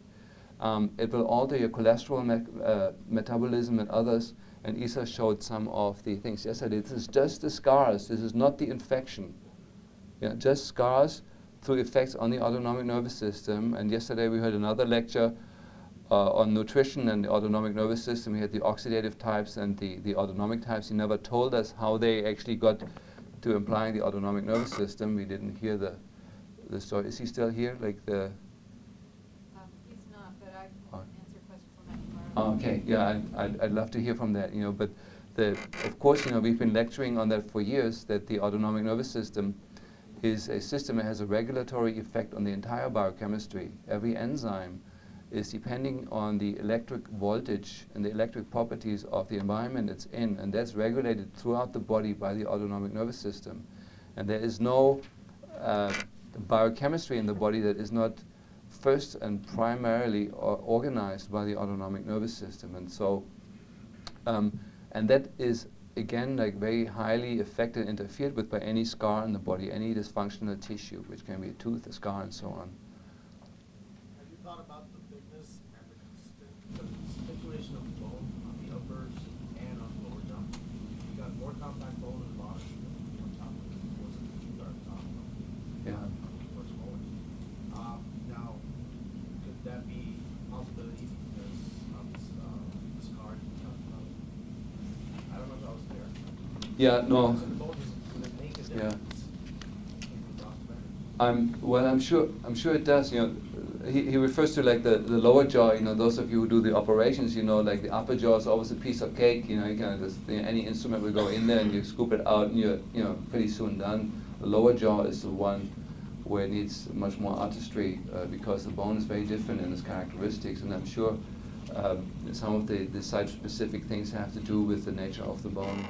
It will alter your cholesterol metabolism and others, and Isa showed some of the things yesterday. This is just the scars. This is not the infection. Yeah, just scars through effects on the autonomic nervous system. And yesterday we heard another lecture on nutrition and the autonomic nervous system. We had the oxidative types and the autonomic types. He never told us how they actually got to implying the autonomic nervous system. We didn't hear the story. Is he still here? Like the? He's not, but I can answer questions on that tomorrow. Okay, yeah, I'd love to hear from that. But of course, we've been lecturing on that for years. That the autonomic nervous system is a system that has a regulatory effect on the entire biochemistry. Every enzyme is depending on the electric voltage and the electric properties of the environment it's in, and that's regulated throughout the body by the autonomic nervous system. And there is no biochemistry in the body that is not first and primarily organized by the autonomic nervous system. And so, and that is again like very highly affected and interfered with by any scar in the body, any dysfunctional tissue, which can be a tooth, a scar, and so on. Have you thought about the thickness and the constitution of the bone on the uppers and on the lower jaw? You got more compact bone in the bottom on top of it. Wasn't the teeth are on top of it? Yeah. Or smaller. Now, could that be a possibility because of the scar you talked about? I don't know if I was there. Yeah, no. So the bone doesn't make a Yeah. difference in the prospect? Well, I'm sure it does. You know, he refers to like the lower jaw. You know, those of you who do the operations, you know, like the upper jaw is always a piece of cake. You know, you kind of just, any instrument will go in there and you scoop it out, and you're pretty soon done. The lower jaw is the one where it needs much more artistry because the bone is very different in its characteristics, and I'm sure some of the site-specific things have to do with the nature of the bone.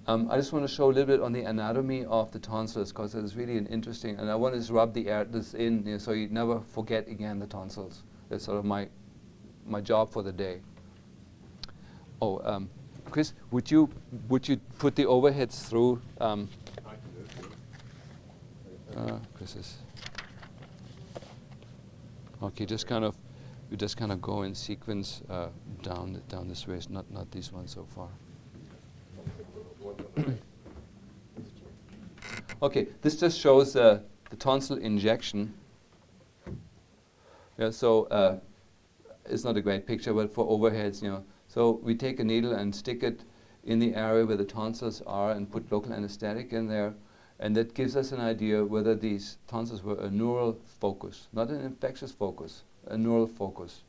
I just want to show a little bit on the anatomy of the tonsils, because it is really an interesting, and I want to just rub this in, so you never forget again the tonsils. That's sort of my job for the day. Oh, Chris, would you put the overheads through? Chris is okay. We just kind of go in sequence down this way. It's not these ones so far. Okay, this just shows the tonsil injection. Yeah, so it's not a great picture, but for overheads, you know. So we take a needle and stick it in the area where the tonsils are and put local anesthetic in there, and that gives us an idea whether these tonsils were a neural focus, not an infectious focus, a neural focus.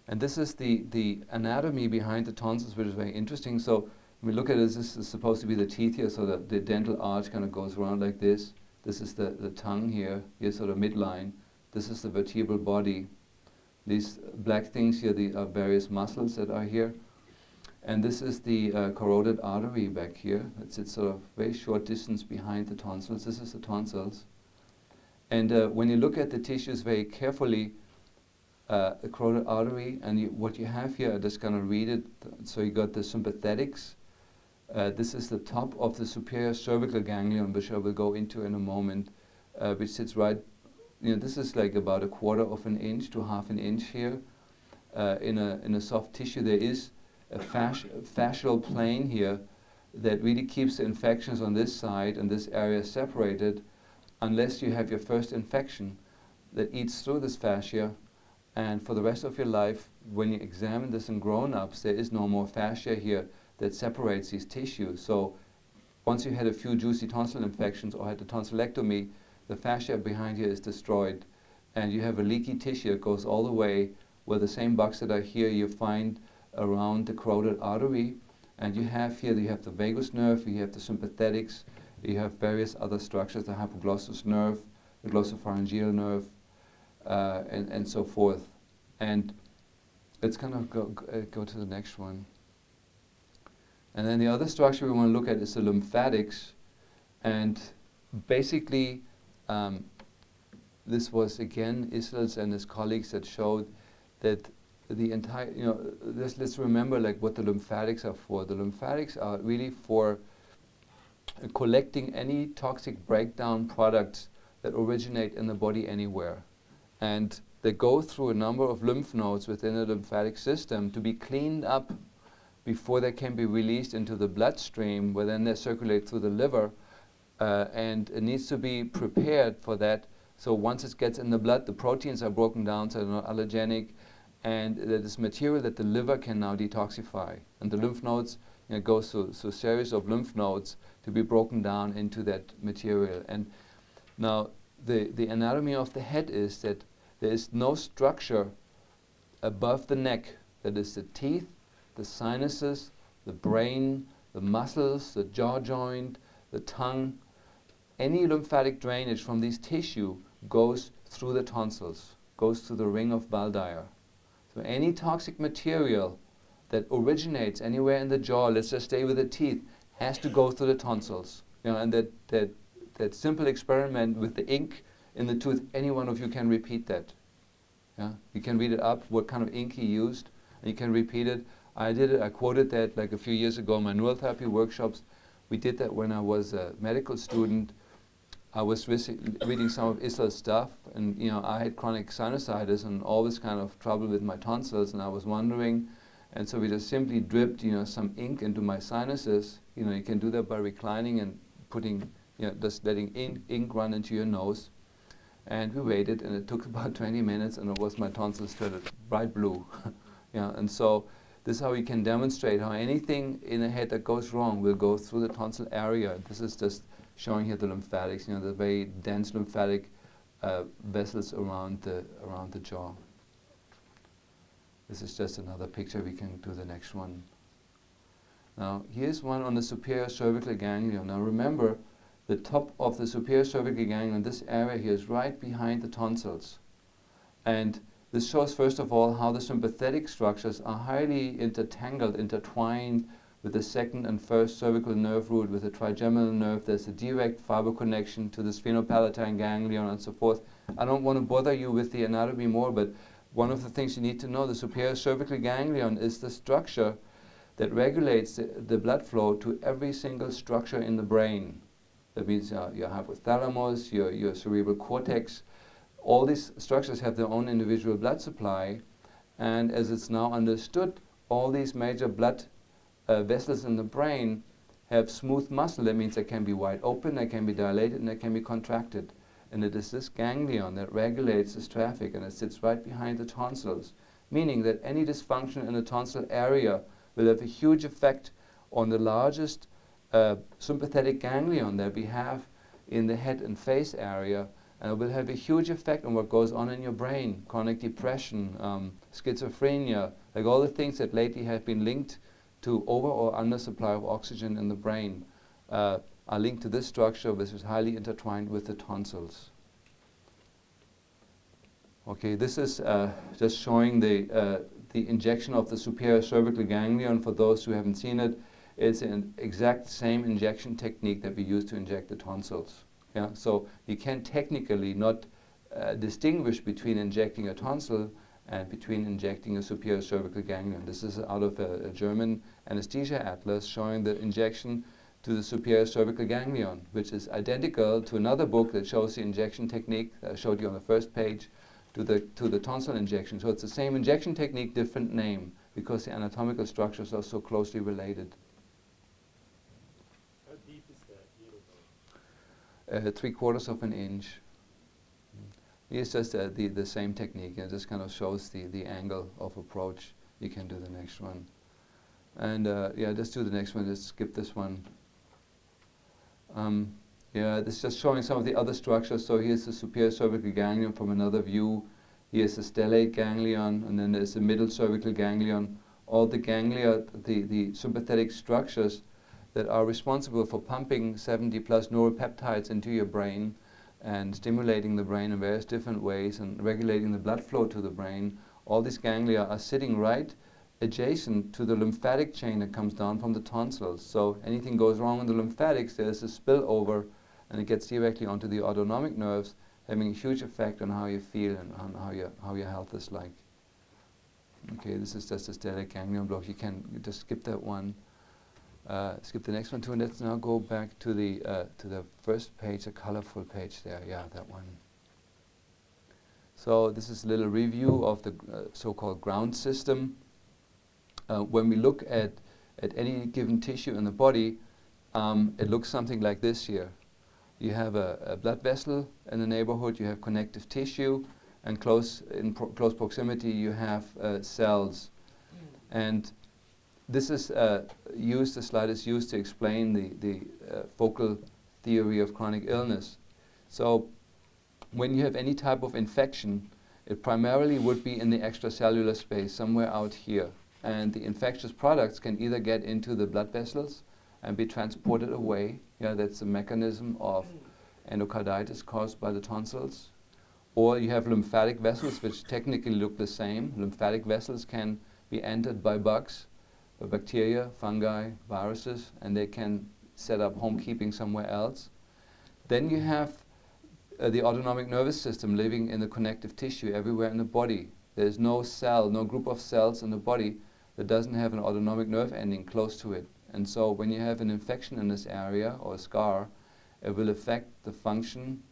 And this is the anatomy behind the tonsils, which is very interesting. So when we look at it, this is supposed to be the teeth here, so that the dental arch kind of goes around like this. This is the tongue here, here's sort of midline. This is the vertebral body. These black things here, are various muscles that are here. And this is the carotid artery back here. It's sort of very short distance behind the tonsils. This is the tonsils. And when you look at the tissues very carefully, the carotid artery, and what you have here, I'm just going to read it. So you got the sympathetics. This is the top of the superior cervical ganglion, which I will go into in a moment, which sits right, this is like about 1/4 of an inch to 1/2 an inch here. In a soft tissue, there is a fascial plane here that really keeps the infections on this side and this area separated, unless you have your first infection that eats through this fascia. And for the rest of your life, when you examine this in grown-ups, there is no more fascia here that separates these tissues. So once you had a few juicy tonsil infections or had a tonsillectomy, the fascia behind here is destroyed. And you have a leaky tissue that goes all the way where the same bugs that are here you find around the carotid artery. And you have here, you have the vagus nerve, you have the sympathetics, you have various other structures, the hypoglossus nerve, the glossopharyngeal nerve, and so forth. And let's kind of go to the next one. And then the other structure we want to look at is the lymphatics. And basically, this was again Isles and his colleagues that showed that the entire, let's remember like what the lymphatics are for. The lymphatics are really for collecting any toxic breakdown products that originate in the body anywhere. And they go through a number of lymph nodes within the lymphatic system to be cleaned up before they can be released into the bloodstream, where then they circulate through the liver. And it needs to be prepared for that. So once it gets in the blood, the proteins are broken down, so they're not allergenic, and there is material that the liver can now detoxify. And the lymph nodes, goes through a series of lymph nodes to be broken down into that material. And now the anatomy of the head is that there is no structure above the neck, that is the teeth, the sinuses, the brain, the muscles, the jaw joint, the tongue. Any lymphatic drainage from these tissue goes through the tonsils. goes through the ring of Waldeyer. So any toxic material that originates anywhere in the jaw, let's just stay with the teeth, has to go through the tonsils. You know, and that simple experiment with the ink in the tooth, any one of you can repeat that. Yeah? You can read it up, what kind of ink he used, and you can repeat it. I did it, I quoted that like a few years ago in my neurotherapy workshops. We did that when I was a medical student. I was reading some of Issel's stuff, and you know, I had chronic sinusitis and all this kind of trouble with my tonsils, and I was wondering, and so we just simply dripped, you know, some ink into my sinuses. You know, you can do that by reclining and putting, you know, just letting ink run into your nose. And we waited, and it took about 20 minutes, and it was my tonsils turned bright blue. Yeah, and so this is how we can demonstrate how anything in the head that goes wrong will go through the tonsil area. This is just showing here the lymphatics, you know, the very dense lymphatic vessels around the jaw. This is just another picture. We can do the next one. Now, here's one on the superior cervical ganglion. Now remember, the top of the superior cervical ganglion, this area here, is right behind the tonsils. And this shows, first of all, how the sympathetic structures are highly intertwined with the second and first cervical nerve root, with the trigeminal nerve. There's a direct fiber connection to the sphenopalatine ganglion and so forth. I don't want to bother you with the anatomy more, but one of the things you need to know, the superior cervical ganglion is the structure that regulates the blood flow to every single structure in the brain. That means your hypothalamus, your cerebral cortex. All these structures have their own individual blood supply, and as it's now understood, all these major blood vessels in the brain have smooth muscle. That means they can be wide open, they can be dilated, and they can be contracted. And it is this ganglion that regulates this traffic, and it sits right behind the tonsils, meaning that any dysfunction in the tonsil area will have a huge effect on the largest sympathetic ganglion that we have in the head and face area, and it will have a huge effect on what goes on in your brain. Chronic depression, schizophrenia, like all the things that lately have been linked to over or under supply of oxygen in the brain are linked to this structure, which is highly intertwined with the tonsils. Okay, this is just showing the injection of the superior cervical ganglion. For those who haven't seen it, it's an exact same injection technique that we use to inject the tonsils. Yeah? So you can technically not distinguish between injecting a tonsil and between injecting a superior cervical ganglion. This is out of a German anesthesia atlas showing the injection to the superior cervical ganglion, which is identical to another book that shows the injection technique that I showed you on the first page to the tonsil injection. So it's the same injection technique, different name, because the anatomical structures are so closely related. How deep is that needle bone? 3/4 of an inch. It's just the same technique. It just kind of shows the angle of approach. You can do the next one. And yeah, just do the next one. Just skip this one. Yeah, this is just showing some of the other structures. So here's the superior cervical ganglion from another view. Here's the stellate ganglion, and then there's the middle cervical ganglion. All the ganglia, the sympathetic structures that are responsible for pumping 70+ neuropeptides into your brain and stimulating the brain in various different ways and regulating the blood flow to the brain. All these ganglia are sitting right adjacent to the lymphatic chain that comes down from the tonsils. So anything goes wrong in the lymphatics, there's a spillover, and it gets directly onto the autonomic nerves, having a huge effect on how you feel and on how your health is like. Okay, this is just a stellate ganglion block. You just skip that one. Skip the next one too, and let's now go back to the first page, a colorful page there. Yeah, that one. So this is a little review of the so-called ground system. When we look at any given tissue in the body, it looks something like this here. You have a blood vessel in the neighborhood, you have connective tissue, and close proximity you have cells. And this is the slide is used to explain the focal theory of chronic illness. So when you have any type of infection, it primarily would be in the extracellular space, somewhere out here. And the infectious products can either get into the blood vessels and be transported away. Yeah, that's the mechanism of endocarditis caused by the tonsils. Or you have lymphatic vessels, which technically look the same. Lymphatic vessels can be entered by bugs, by bacteria, fungi, viruses, and they can set up homekeeping somewhere else. Then you have the autonomic nervous system living in the connective tissue everywhere in the body. There's no cell, no group of cells in the body that doesn't have an autonomic nerve ending close to it. And so when you have an infection in this area or a scar, it will affect the function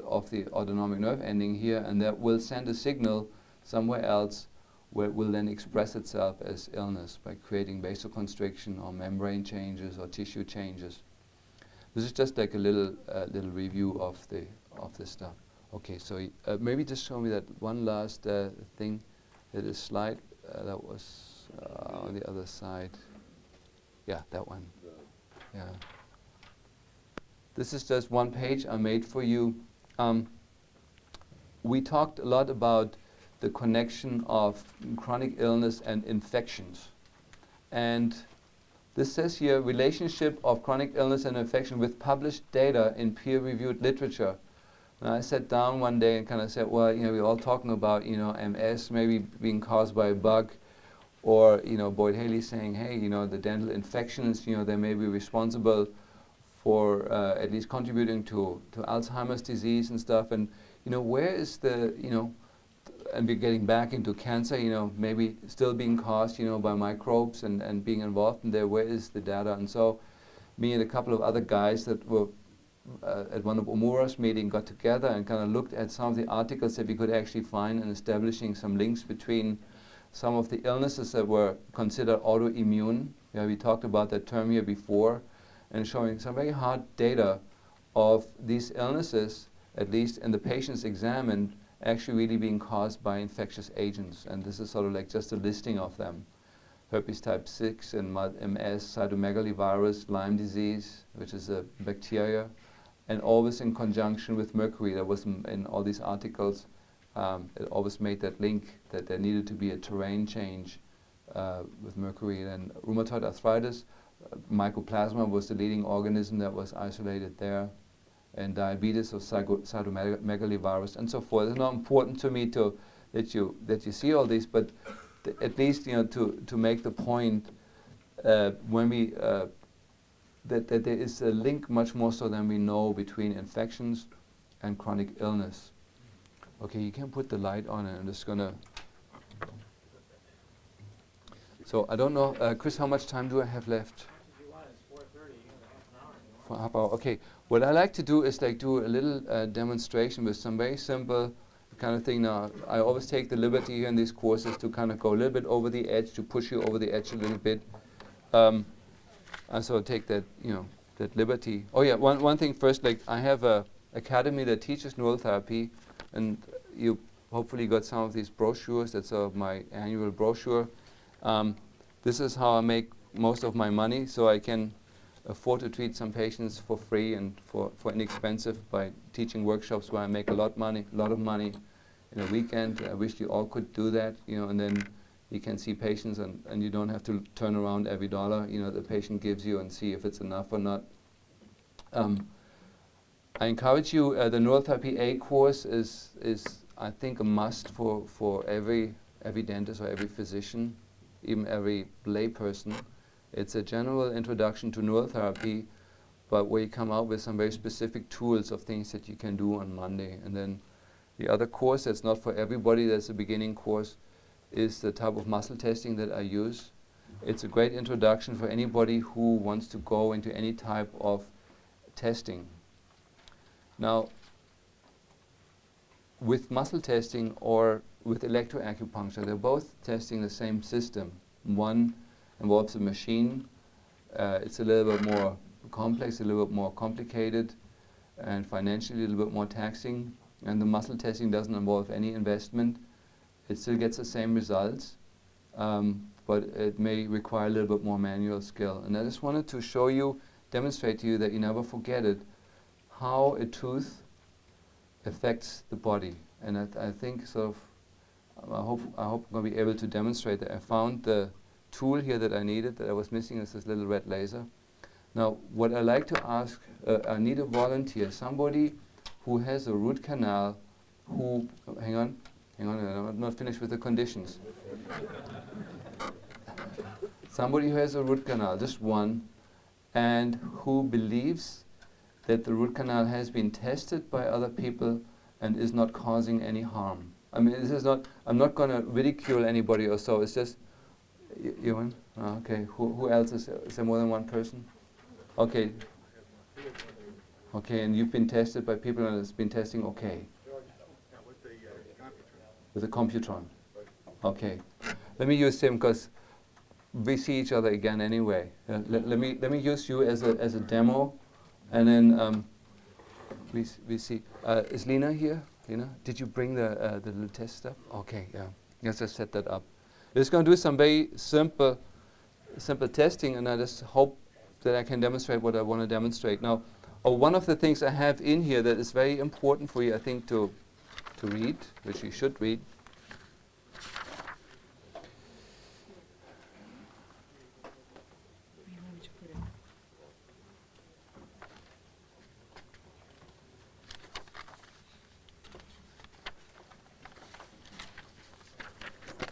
of the autonomic nerve ending here, and that will send a signal somewhere else where it will then express itself as illness by creating vasoconstriction or membrane changes or tissue changes. This is just like a little review of this stuff. Okay, so maybe just show me that one last thing, that slide that was on the other side. Yeah, that one. Yeah. This is just one page I made for you. We talked a lot about the connection of chronic illness and infections. And this says here, relationship of chronic illness and infection with published data in peer-reviewed literature. And I sat down one day and kind of said, well, we're all talking about, MS maybe being caused by a bug, or, Boyd Haley saying, hey, the dental infections, they may be responsible for at least contributing to Alzheimer's disease and stuff. And, where is the, and we're getting back into cancer, maybe still being caused, by microbes and being involved in there. Where is the data? And so me and a couple of other guys that were at one of Omura's meeting got together and kind of looked at some of the articles that we could actually find and establishing some links between some of the illnesses that were considered autoimmune. We talked about that term here before, and showing some very hard data of these illnesses, at least in the patients examined, actually really being caused by infectious agents. And this is sort of like just a listing of them. Herpes type 6 and MS, cytomegalovirus, Lyme disease, which is a bacteria, and always in conjunction with mercury. That was in all these articles. It always made that link that there needed to be a terrain change with mercury. And rheumatoid arthritis, mycoplasma was the leading organism that was isolated there, and diabetes of cytomegalovirus and so forth. It's not important to me that you see all these, but at least to make the point when we that there is a link much more so than we know between infections and chronic illness. Okay, you can put the light on, and I'm just gonna. So I don't know, Chris, how much time do I have left? If you want, it's 4:30. You have a half an hour. If you For want. half hour. Okay. What I like to do is do a little demonstration with some very simple kind of thing. Now, I always take the liberty here in these courses to kind of go a little bit over the edge, to push you over the edge a little bit. And so take that, that liberty. Oh yeah, one thing first, I have a academy that teaches neural therapy, and you hopefully got some of these brochures. That's my annual brochure. This is how I make most of my money, so I can afford to treat some patients for free and for inexpensive by teaching workshops where I make a lot of money in a weekend. I wish you all could do that, and then you can see patients and you don't have to turn around every dollar, the patient gives you and see if it's enough or not. I encourage you, the Neural Therapy A course is I think a must for every dentist or every physician, even every lay person. It's a general introduction to neural therapy, but where you come out with some very specific tools of things that you can do on Monday. And then the other course that's not for everybody, that's a beginning course, is the type of muscle testing that I use. It's a great introduction for anybody who wants to go into any type of testing. Now, with muscle testing or with electroacupuncture, they're both testing the same system. One involves a machine. It's a little bit more complex, a little bit more complicated, and financially a little bit more taxing. And the muscle testing doesn't involve any investment. It still gets the same results, but it may require a little bit more manual skill. And I just wanted to show you, demonstrate to you that you never forget it, how a tooth affects the body. And I think I hope I'm going to be able to demonstrate that. I found the tool here that I needed, that I was missing, is this little red laser. Now, what I like to ask, I need a volunteer, somebody who has a root canal who, hang on, I'm not finished with the conditions. Somebody who has a root canal, just one, and who believes that the root canal has been tested by other people and is not causing any harm. I mean, this is not, I'm not going to ridicule anybody or so, it's just, Ewan? Oh, okay, who else is there more than one person? Okay. Okay, and you've been tested by people and it's been testing okay? With the computron. Okay. Let me use him because we see each other again anyway. Let me use you as a demo, and then we see. Is Lena here? Lena, did you bring the little test stuff? Okay, yeah. Let's just set that up. We're just going to do some very simple testing, and I just hope that I can demonstrate what I want to demonstrate. Now, one of the things I have in here that is very important for you, I think, to read, which you should read.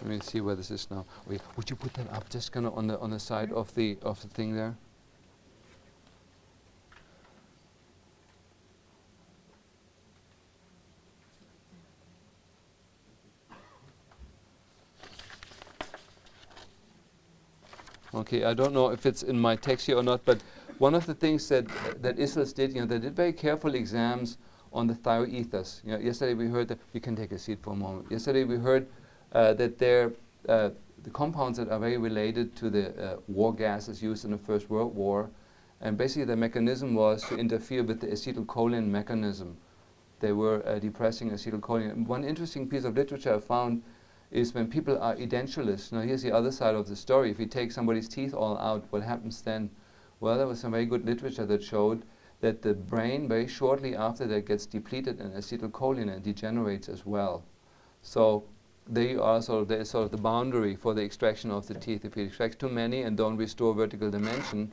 Let me see where this is now. Wait, would you put that up just kind of on the side of the thing there? Okay, I don't know if it's in my text here or not, but one of the things that ISLS did, they did very careful exams on the thyroethers. Yesterday we heard that, you can take a seat for a moment. Yesterday we heard that the compounds that are very related to the war gases used in the First World War, and basically the mechanism was to interfere with the acetylcholine mechanism. They were depressing acetylcholine. And one interesting piece of literature I found is when people are edentulous. Now here's the other side of the story. If you take somebody's teeth all out, what happens then? Well, there was some very good literature that showed that the brain very shortly after that gets depleted in acetylcholine and degenerates as well. So there is sort of the boundary for the extraction of the teeth. If you extract too many and don't restore vertical dimension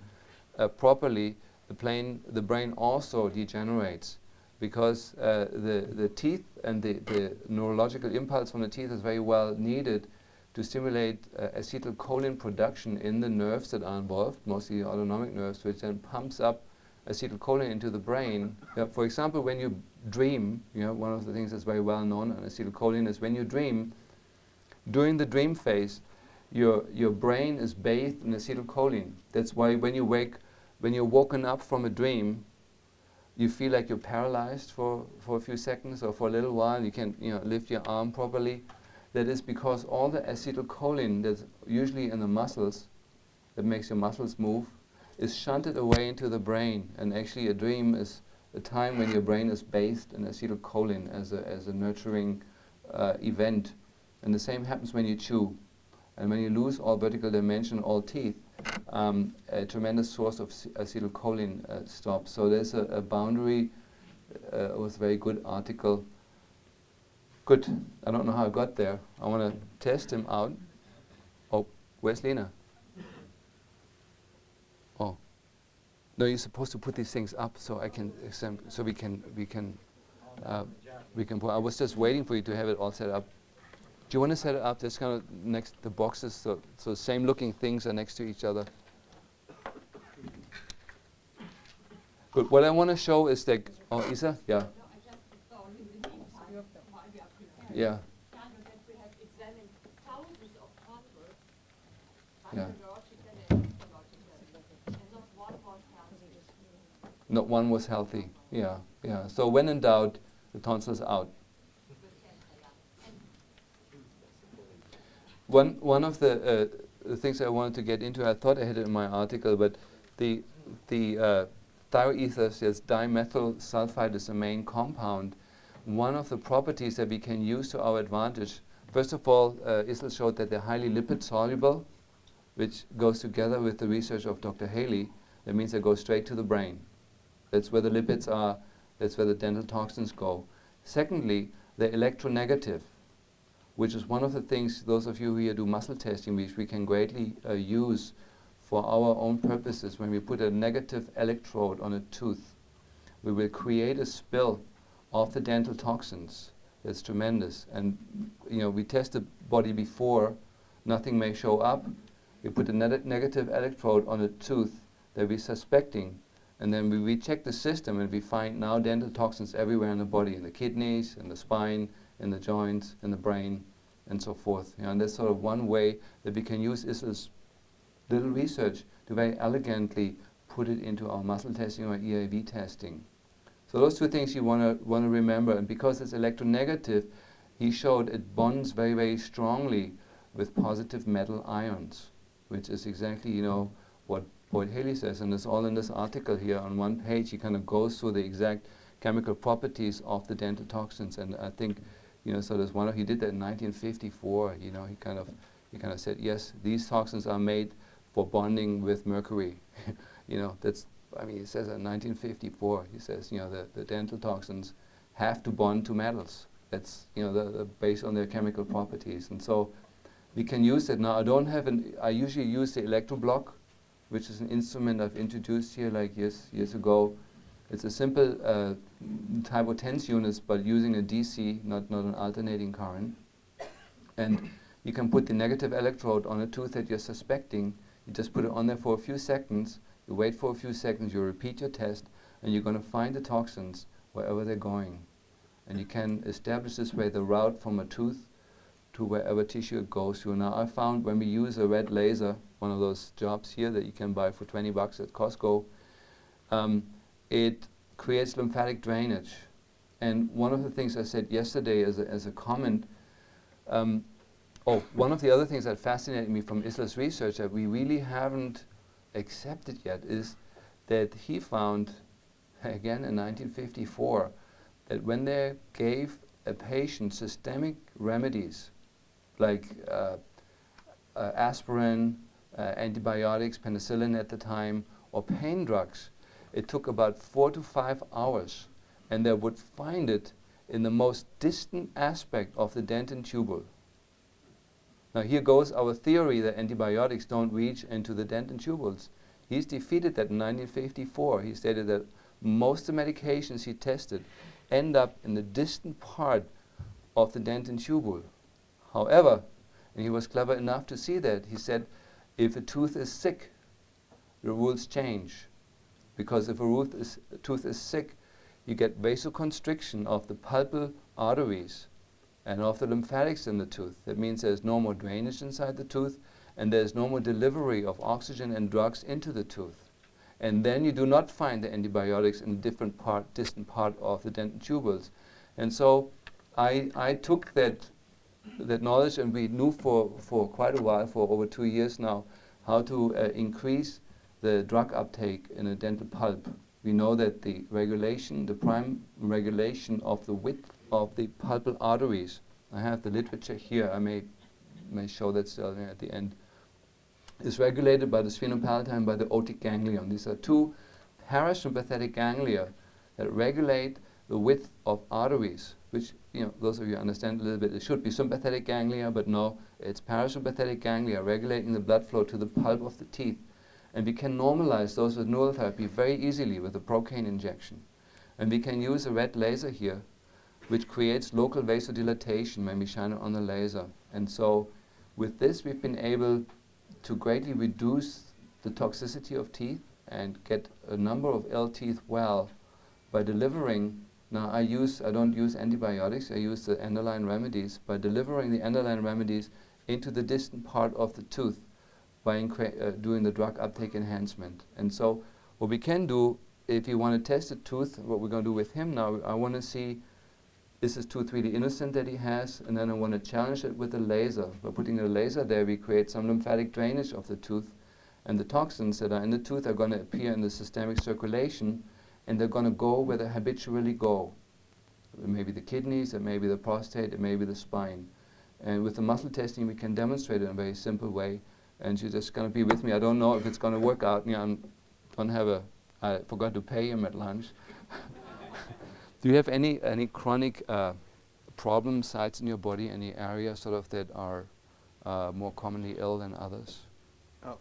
properly, the brain also degenerates, because the teeth and the neurological impulse from the teeth is very well needed to stimulate acetylcholine production in the nerves that are involved, mostly the autonomic nerves, which then pumps up acetylcholine into the brain. For example, when you dream, one of the things that's very well known on acetylcholine is when you dream, during the dream phase, your brain is bathed in acetylcholine. That's why when you're woken up from a dream, you feel like you're paralyzed for a few seconds or for a little while. You can't lift your arm properly. That is because all the acetylcholine that's usually in the muscles, that makes your muscles move, is shunted away into the brain. And actually a dream is a time when your brain is bathed in acetylcholine as a nurturing event. And the same happens when you chew. And when you lose all vertical dimension, all teeth, a tremendous source of acetylcholine stops. So there's a boundary. It was a very good article. Good. I don't know how I got there. I want to test him out. Oh, where's Lena? Oh, no, you're supposed to put these things up so I can, so we can. I was just waiting for you to have it all set up. Do you want to set it up? Just kind of next the boxes, so same looking things are next to each other. Good. What I want to show is that. Oh, Isa? Yeah. Yeah. Yeah. Not one was healthy. Yeah, yeah. So when in doubt, the tonsils out. One of the things I wanted to get into, I thought I had it in my article, but the thyroethers, yes, dimethyl sulfide is the main compound. One of the properties that we can use to our advantage, first of all, ISL showed that they're highly lipid soluble, which goes together with the research of Dr. Haley. That means they go straight to the brain. That's where the lipids are, that's where the dental toxins go. Secondly, they're electronegative, which is one of the things, those of you who here do muscle testing, which we can greatly use for our own purposes. When we put a negative electrode on a tooth, we will create a spill of the dental toxins, That's tremendous. And we test the body before, nothing may show up. We put a negative electrode on a tooth that we're suspecting, and then we recheck the system and we find now dental toxins everywhere in the body, in the kidneys, in the spine, in the joints, in the brain, and so forth. And that's sort of one way that we can use this little research to very elegantly put it into our muscle testing or EAB testing. So those two things you want to remember. And because it's electronegative, he showed it bonds very, very strongly with positive metal ions, which is exactly what Boyd Haley says, and it's all in this article here on one page. He kind of goes through the exact chemical properties of the dental toxins, and I think so there's one he did that in 1954. He kind of said, yes, these toxins are made for bonding with mercury. That's, he says in 1954, he says, the dental toxins have to bond to metals. That's, based on their chemical properties. And so we can use it. Now, I usually use the electroblock, which is an instrument I've introduced here like years ago. It's a simple type of TENS units, but using a DC, not an alternating current. And you can put the negative electrode on a tooth that you're suspecting. You just put it on there for a few seconds. You wait for a few seconds, you repeat your test, and you're going to find the toxins wherever they're going. And you can establish this way the route from a tooth to wherever tissue it goes to. Now I found when we use a red laser, one of those jobs here that you can buy for $20 at Costco, it creates lymphatic drainage. And one of the things I said yesterday as a comment, one of the other things that fascinated me from Isla's research that we really haven't accepted yet is that he found, again in 1954, that when they gave a patient systemic remedies like aspirin, antibiotics, penicillin at the time, or pain drugs, it took about 4 to 5 hours, and they would find it in the most distant aspect of the dentin tubule. Now here goes our theory that antibiotics don't reach into the dentin tubules. He's defeated that in 1954. He stated that most of the medications he tested end up in the distant part of the dentin tubule. However, and he was clever enough to see that, he said, if a tooth is sick, the rules change. Because if a tooth is sick, you get vasoconstriction of the pulpal arteries and of the lymphatics in the tooth. That means there's no more drainage inside the tooth, and there's no more delivery of oxygen and drugs into the tooth. And then you do not find the antibiotics in a distant part of the dentin tubules. And so I took that knowledge, and we knew for quite a while, for over 2 years now, how to increase the drug uptake in a dental pulp. We know that the prime regulation of the width of the pulpal arteries, I have the literature here, I may show that still at the end, is regulated by the sphenopalatine and by the otic ganglion. These are two parasympathetic ganglia that regulate the width of arteries, which, those of you understand a little bit, it should be sympathetic ganglia, but no, it's parasympathetic ganglia regulating the blood flow to the pulp of the teeth. And we can normalize those with neural therapy very easily with a procaine injection. And we can use a red laser here, which creates local vasodilatation when we shine it on the laser. And so with this, we've been able to greatly reduce the toxicity of teeth and get a number of ill teeth well by delivering. Now I don't use antibiotics, I use the underlying remedies, by delivering the underlying remedies into the distant part of the tooth by doing the drug uptake enhancement. And so what we can do, if you want to test a tooth, what we're going to do with him now, I want to see, is this tooth really innocent that he has? And then I want to challenge it with a laser. By putting a laser there, we create some lymphatic drainage of the tooth, and the toxins that are in the tooth are going to appear in the systemic circulation, and they're going to go where they habitually go. It may be the kidneys, it may be the prostate, it may be the spine. And with the muscle testing, we can demonstrate it in a very simple way. And you're just going to be with me. I don't know if it's going to work out. I forgot to pay him at lunch. Do you have any chronic problem sites in your body, any areas sort of that are more commonly ill than others?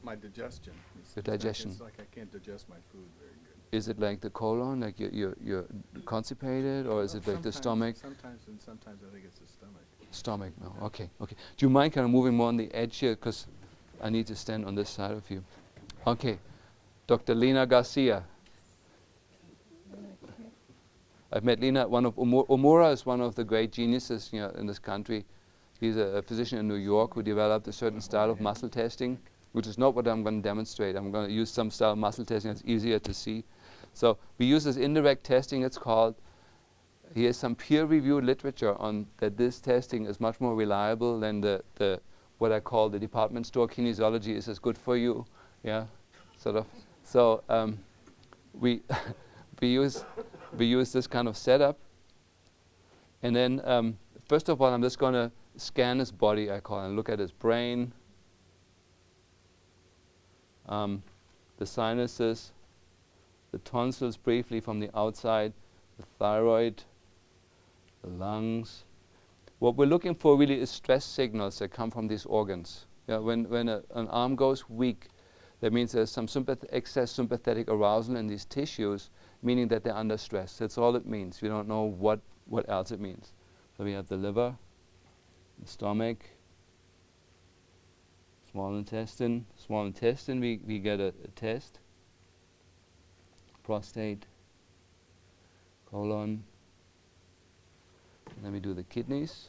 My digestion. The digestion. It's like I can't digest my food very good. Is it like the colon, like you're constipated, or is it like the stomach? Sometimes I think it's the stomach. Stomach, no. Okay, okay. Do you mind kind of moving more on the edge here, because I need to stand on this side of you. Okay, Dr. Lina Garcia. I've met Lina. One of Omura is one of the great geniuses, you know, in this country. He's a physician in New York who developed a certain style of muscle testing, which is not what I'm going to demonstrate. I'm going to use some style of muscle testing that's easier to see. So we use this indirect testing, it's called. Here's some peer-reviewed literature on that this testing is much more reliable than the what I call the department store kinesiology is as good for you, yeah, sort of. So we we use this kind of setup, and then first of all, I'm just going to scan his body, I call it, and look at his brain, the sinuses, the tonsils briefly from the outside, the thyroid, the lungs. What we're looking for really is stress signals that come from these organs. Yeah, when an arm goes weak, that means there's some excess sympathetic arousal in these tissues, meaning that they're under stress. That's all it means. We don't know what else it means. So we have the liver, the stomach, small intestine. Small intestine, we get a test. Prostate, colon. Let me do the kidneys.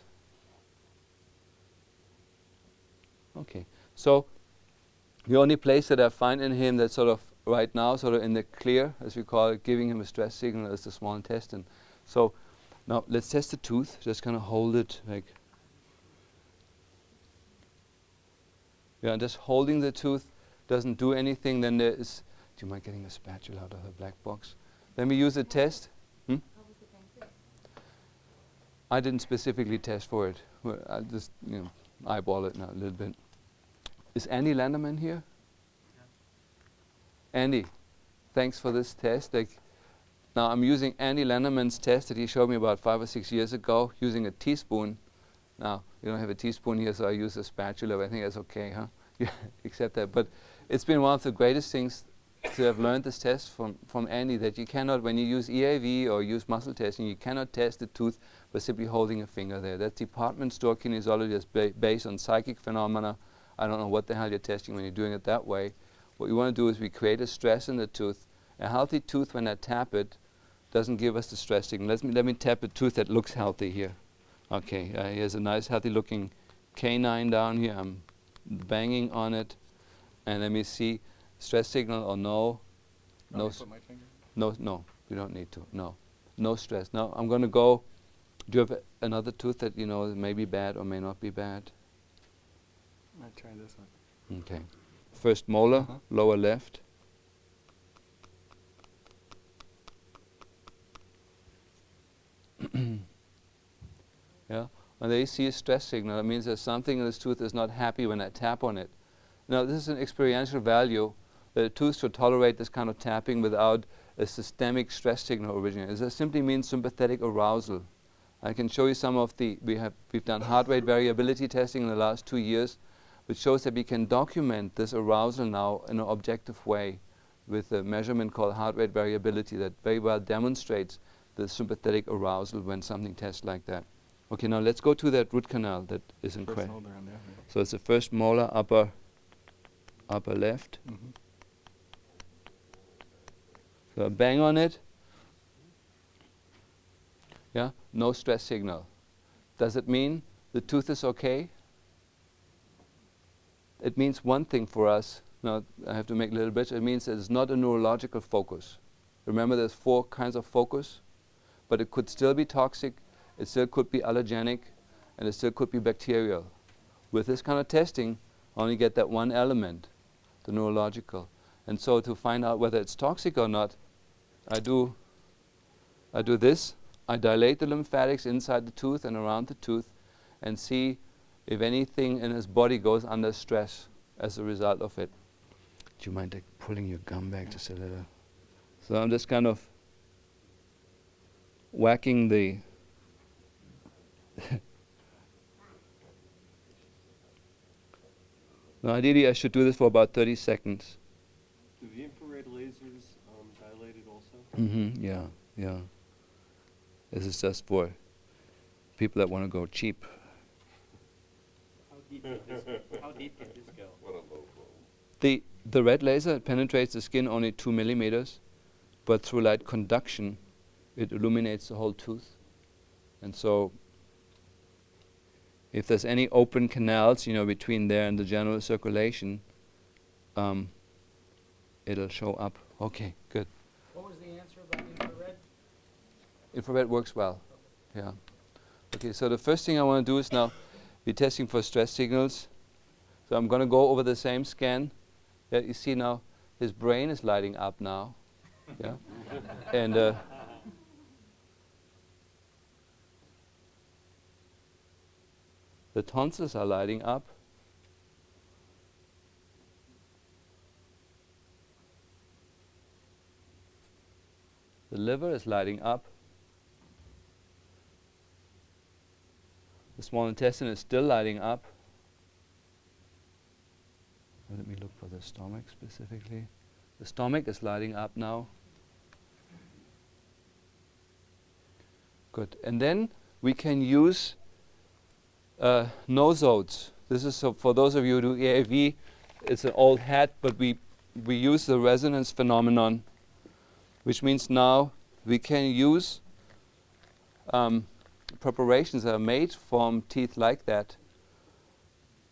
Okay, so the only place that I find in him that's sort of right now, sort of in the clear, as we call it, giving him a stress signal, is the small intestine. So now let's test the tooth. Just kind of hold it like. Yeah, just holding the tooth doesn't do anything. Then there is. Do you mind getting a spatula out of the black box? Then we use a test. I didn't specifically test for it. Well, I just eyeball it now a little bit. Is Andy Landerman here? Yeah. Andy, thanks for this test. Now I'm using Andy Landerman's test that he showed me about 5 or 6 years ago using a teaspoon. Now, you don't have a teaspoon here, so I use a spatula, but I think that's okay, huh? Yeah, accept that. But it's been one of the greatest things to have learned this test from Andy, that you cannot, when you use EAV or use muscle testing, you cannot test the tooth by simply holding a finger there. That's department store kinesiology that's based on psychic phenomena. I don't know what the hell you're testing when you're doing it that way. What we want to do is we create a stress in the tooth. A healthy tooth, when I tap it, doesn't give us the stress signal. Let me tap a tooth that looks healthy here. Okay, here's a nice healthy looking canine down here. I'm banging on it, and let me see stress signal or no. No. Put my finger? No, you don't need to. No stress. Now I'm going to go. Do you have another tooth that you know may be bad or may not be bad? I'll try this one. Okay. First molar, lower left. Yeah. When they see a stress signal, it means there's something in this tooth that's not happy when I tap on it. Now, this is an experiential value that a tooth should tolerate this kind of tapping without a systemic stress signal originating. This simply means sympathetic arousal. I can show you some of we've done heart rate variability testing in the last 2 years, which shows that we can document this arousal now in an objective way with a measurement called heart rate variability that very well demonstrates the sympathetic arousal when something tests like that. Okay, now let's go to that root canal that is in question. So it's the first molar, upper left. So I bang on it. Yeah, no stress signal. Does it mean the tooth is okay? It means one thing for us. Now I have to make a little bit. It means that it's not a neurological focus. Remember, there's 4 kinds of focus, but it could still be toxic. It still could be allergenic, and it still could be bacterial. With this kind of testing, I only get that one element, the neurological. And so to find out whether it's toxic or not, I do this. I dilate the lymphatics inside the tooth and around the tooth and see if anything in his body goes under stress as a result of it. Do you mind pulling your gum back just a little? So I'm just kind of whacking the Now ideally I should do this for about 30 seconds. Do the infrared lasers dilate it Yeah, yeah. This is just for people that want to go cheap. How deep can this go? The red laser penetrates the skin only 2 millimeters, but through light conduction, it illuminates the whole tooth. And so, if there's any open canals, between there and the general circulation, it'll show up. Okay, good. What was the answer about infrared? Infrared works well. Yeah. Okay, so the first thing I want to do is now be testing for stress signals. So I'm going to go over the same scan. Yeah, you see now his brain is lighting up now. Yeah. And the tonsils are lighting up. The liver is lighting up. The small intestine is still lighting up. Let me look for the stomach specifically. The stomach is lighting up now. Good. And then we can use nosodes. This is so for those of you who do EAV, it's an old hat, but we use the resonance phenomenon, which means now we can use preparations that are made from teeth like that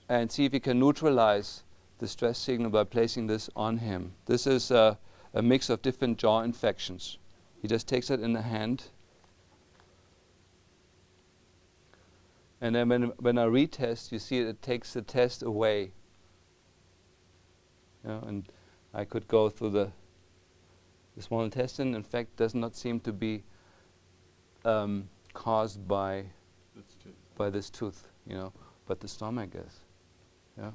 and see if we can neutralize the stress signal by placing this on him. This is a mix of different jaw infections. He just takes it in the hand. And then when I retest, you see it takes the test away. And I could go through the small intestine. In fact, does not seem to be caused by this tooth, but the stomach is. Yeah.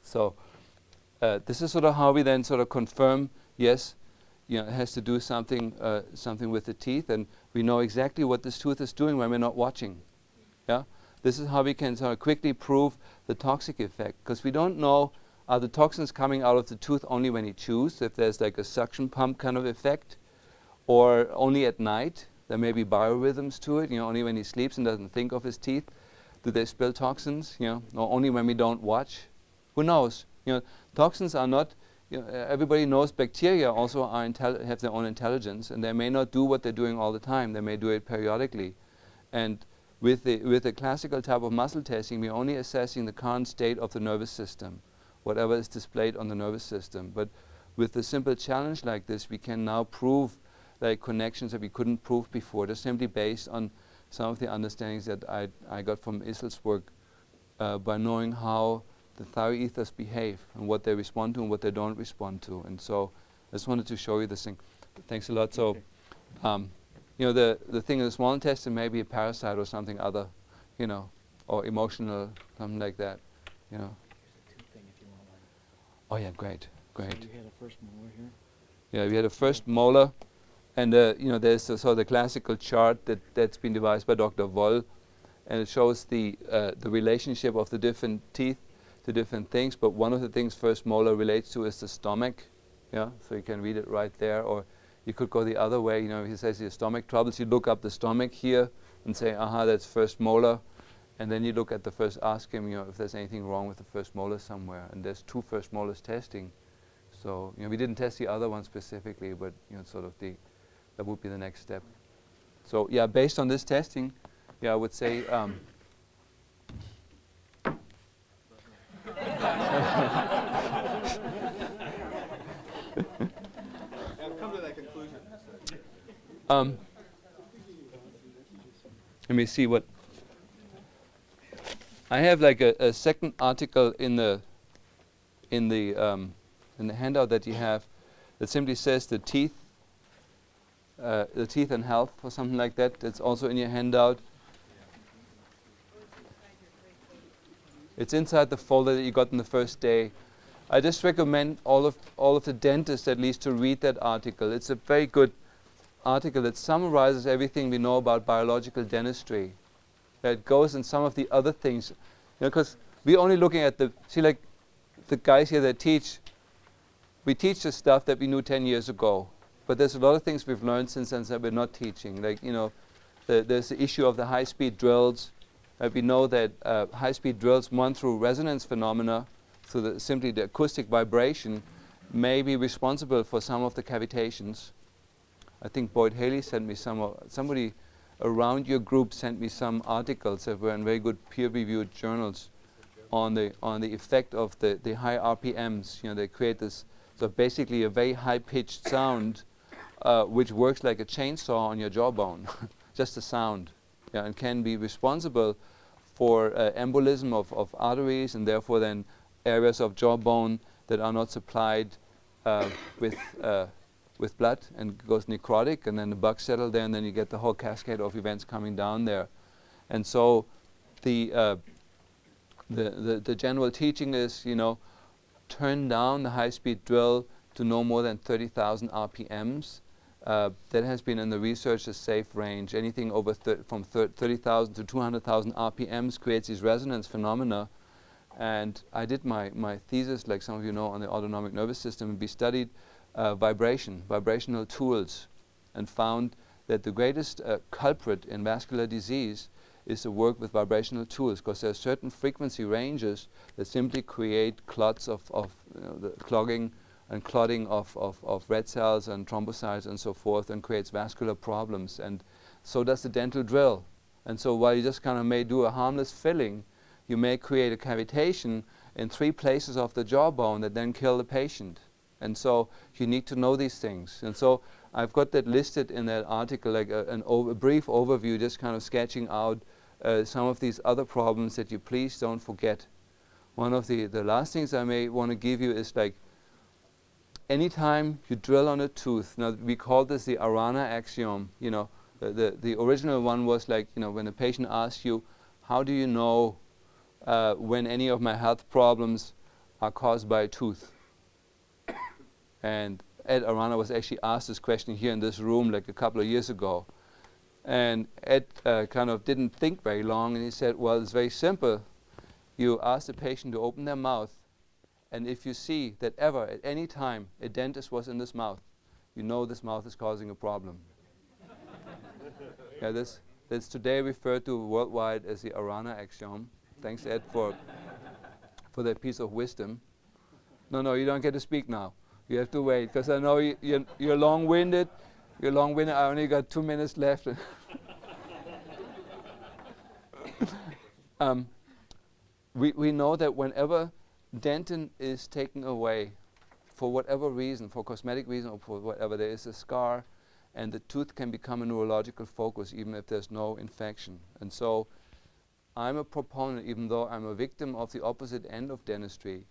So this is sort of how we then sort of confirm, yes, it has to do something with the teeth, and we know exactly what this tooth is doing when we're not watching. Yeah. This is how we can sort of quickly prove the toxic effect, because we don't know, are the toxins coming out of the tooth only when he chews, if there's like a suction pump kind of effect, or only at night. There may be biorhythms to it, only when he sleeps and doesn't think of his teeth. Do they spill toxins, or only when we don't watch? Who knows? Toxins are not, everybody knows bacteria also have their own intelligence, and they may not do what they're doing all the time. They may do it periodically. And with the classical type of muscle testing, we're only assessing the current state of the nervous system, whatever is displayed on the nervous system. But with a simple challenge like this, we can now prove like connections that we couldn't prove before, just simply based on some of the understandings that I got from Issel's work by knowing how the thyroethers behave and what they respond to and what they don't respond to. And so I just wanted to show you this thing. Thanks a lot. So, the thing in the small intestine may be a parasite or something other, or emotional, something like that, Here's a tooth thing if you want one. Oh yeah, great. So you had a first molar here? Yeah, we had a first molar, and there's the classical chart that's been devised by Dr. Woll, and it shows the relationship of the different teeth to different things. But one of the things first molar relates to is the stomach. Yeah, so you can read it right there, or you could go the other way. He says your stomach troubles. You look up the stomach here and say, aha, that's first molar, and then you look at the first. Ask him, if there's anything wrong with the first molar somewhere. And there's 2 first molars testing. So we didn't test the other one specifically, but sort of that would be the next step. So yeah, based on this testing, I would say. I've come to that conclusion. Let me see what. I have like a second article in the handout that you have that simply says the teeth and health or something like that. It's also in your handout. It's inside the folder that you got on the first day. I just recommend all of the dentists at least to read that article. It's a very good article that summarizes everything we know about biological dentistry. That goes in some of the other things, because we're only looking at the guys here that teach. We teach the stuff that we knew 10 years ago, but there's a lot of things we've learned since then that we're not teaching. Like, you know, there's the issue of the high-speed drills. We know that high-speed drills, one through resonance phenomena, through simply the acoustic vibration, may be responsible for some of the cavitations. I think Boyd Haley sent me somebody around your group sent me some articles that were in very good peer-reviewed journals on the effect of the high RPMs. You know, they create this, so basically a very high-pitched sound, which works like a chainsaw on your jawbone, just a sound, yeah, and can be responsible for embolism of arteries, and therefore then areas of jawbone that are not supplied with blood and goes necrotic, and then the bugs settle there, and then you get the whole cascade of events coming down there. And so the general teaching is, you know, turn down the high-speed drill to no more than 30,000 RPMs. That has been in the research a safe range. Anything over from 30,000 to 200,000 RPMs creates these resonance phenomena. And I did my thesis, like some of you know, on the autonomic nervous system, and we studied vibrational tools, and found that the greatest culprit in vascular disease is to work with vibrational tools, because there are certain frequency ranges that simply create clots of you know, the clogging and clotting of red cells and thrombocytes and so forth, and creates vascular problems. And so does the dental drill. And so while you just kind of may do a harmless filling, you may create a cavitation in 3 places of the jawbone that then kill the patient. And so you need to know these things. And so I've got that listed in that article, like a brief overview, just kind of sketching out some of these other problems that you please don't forget. One of the last things I may want to give you is, like, anytime you drill on a tooth, now we call this the Arana axiom. You know, the original one was like, you know, when a patient asks you, how do you know when any of my health problems are caused by a tooth? And Ed Arana was actually asked this question here in this room like a couple of years ago. And Ed kind of didn't think very long, and he said, well, it's very simple. You ask the patient to open their mouth, and if you see that ever, at any time, a dentist was in this mouth, you know this mouth is causing a problem. Yeah, that's today referred to worldwide as the Arana axiom. Thanks, Ed, for that piece of wisdom. No, you don't get to speak now. You have to wait, because I know you're long-winded. You're long-winded. I only got 2 minutes left. We know that whenever dentin is taken away, for whatever reason, for cosmetic reason or for whatever, there is a scar, and the tooth can become a neurological focus even if there's no infection. And so I'm a proponent, even though I'm a victim of the opposite end of dentistry,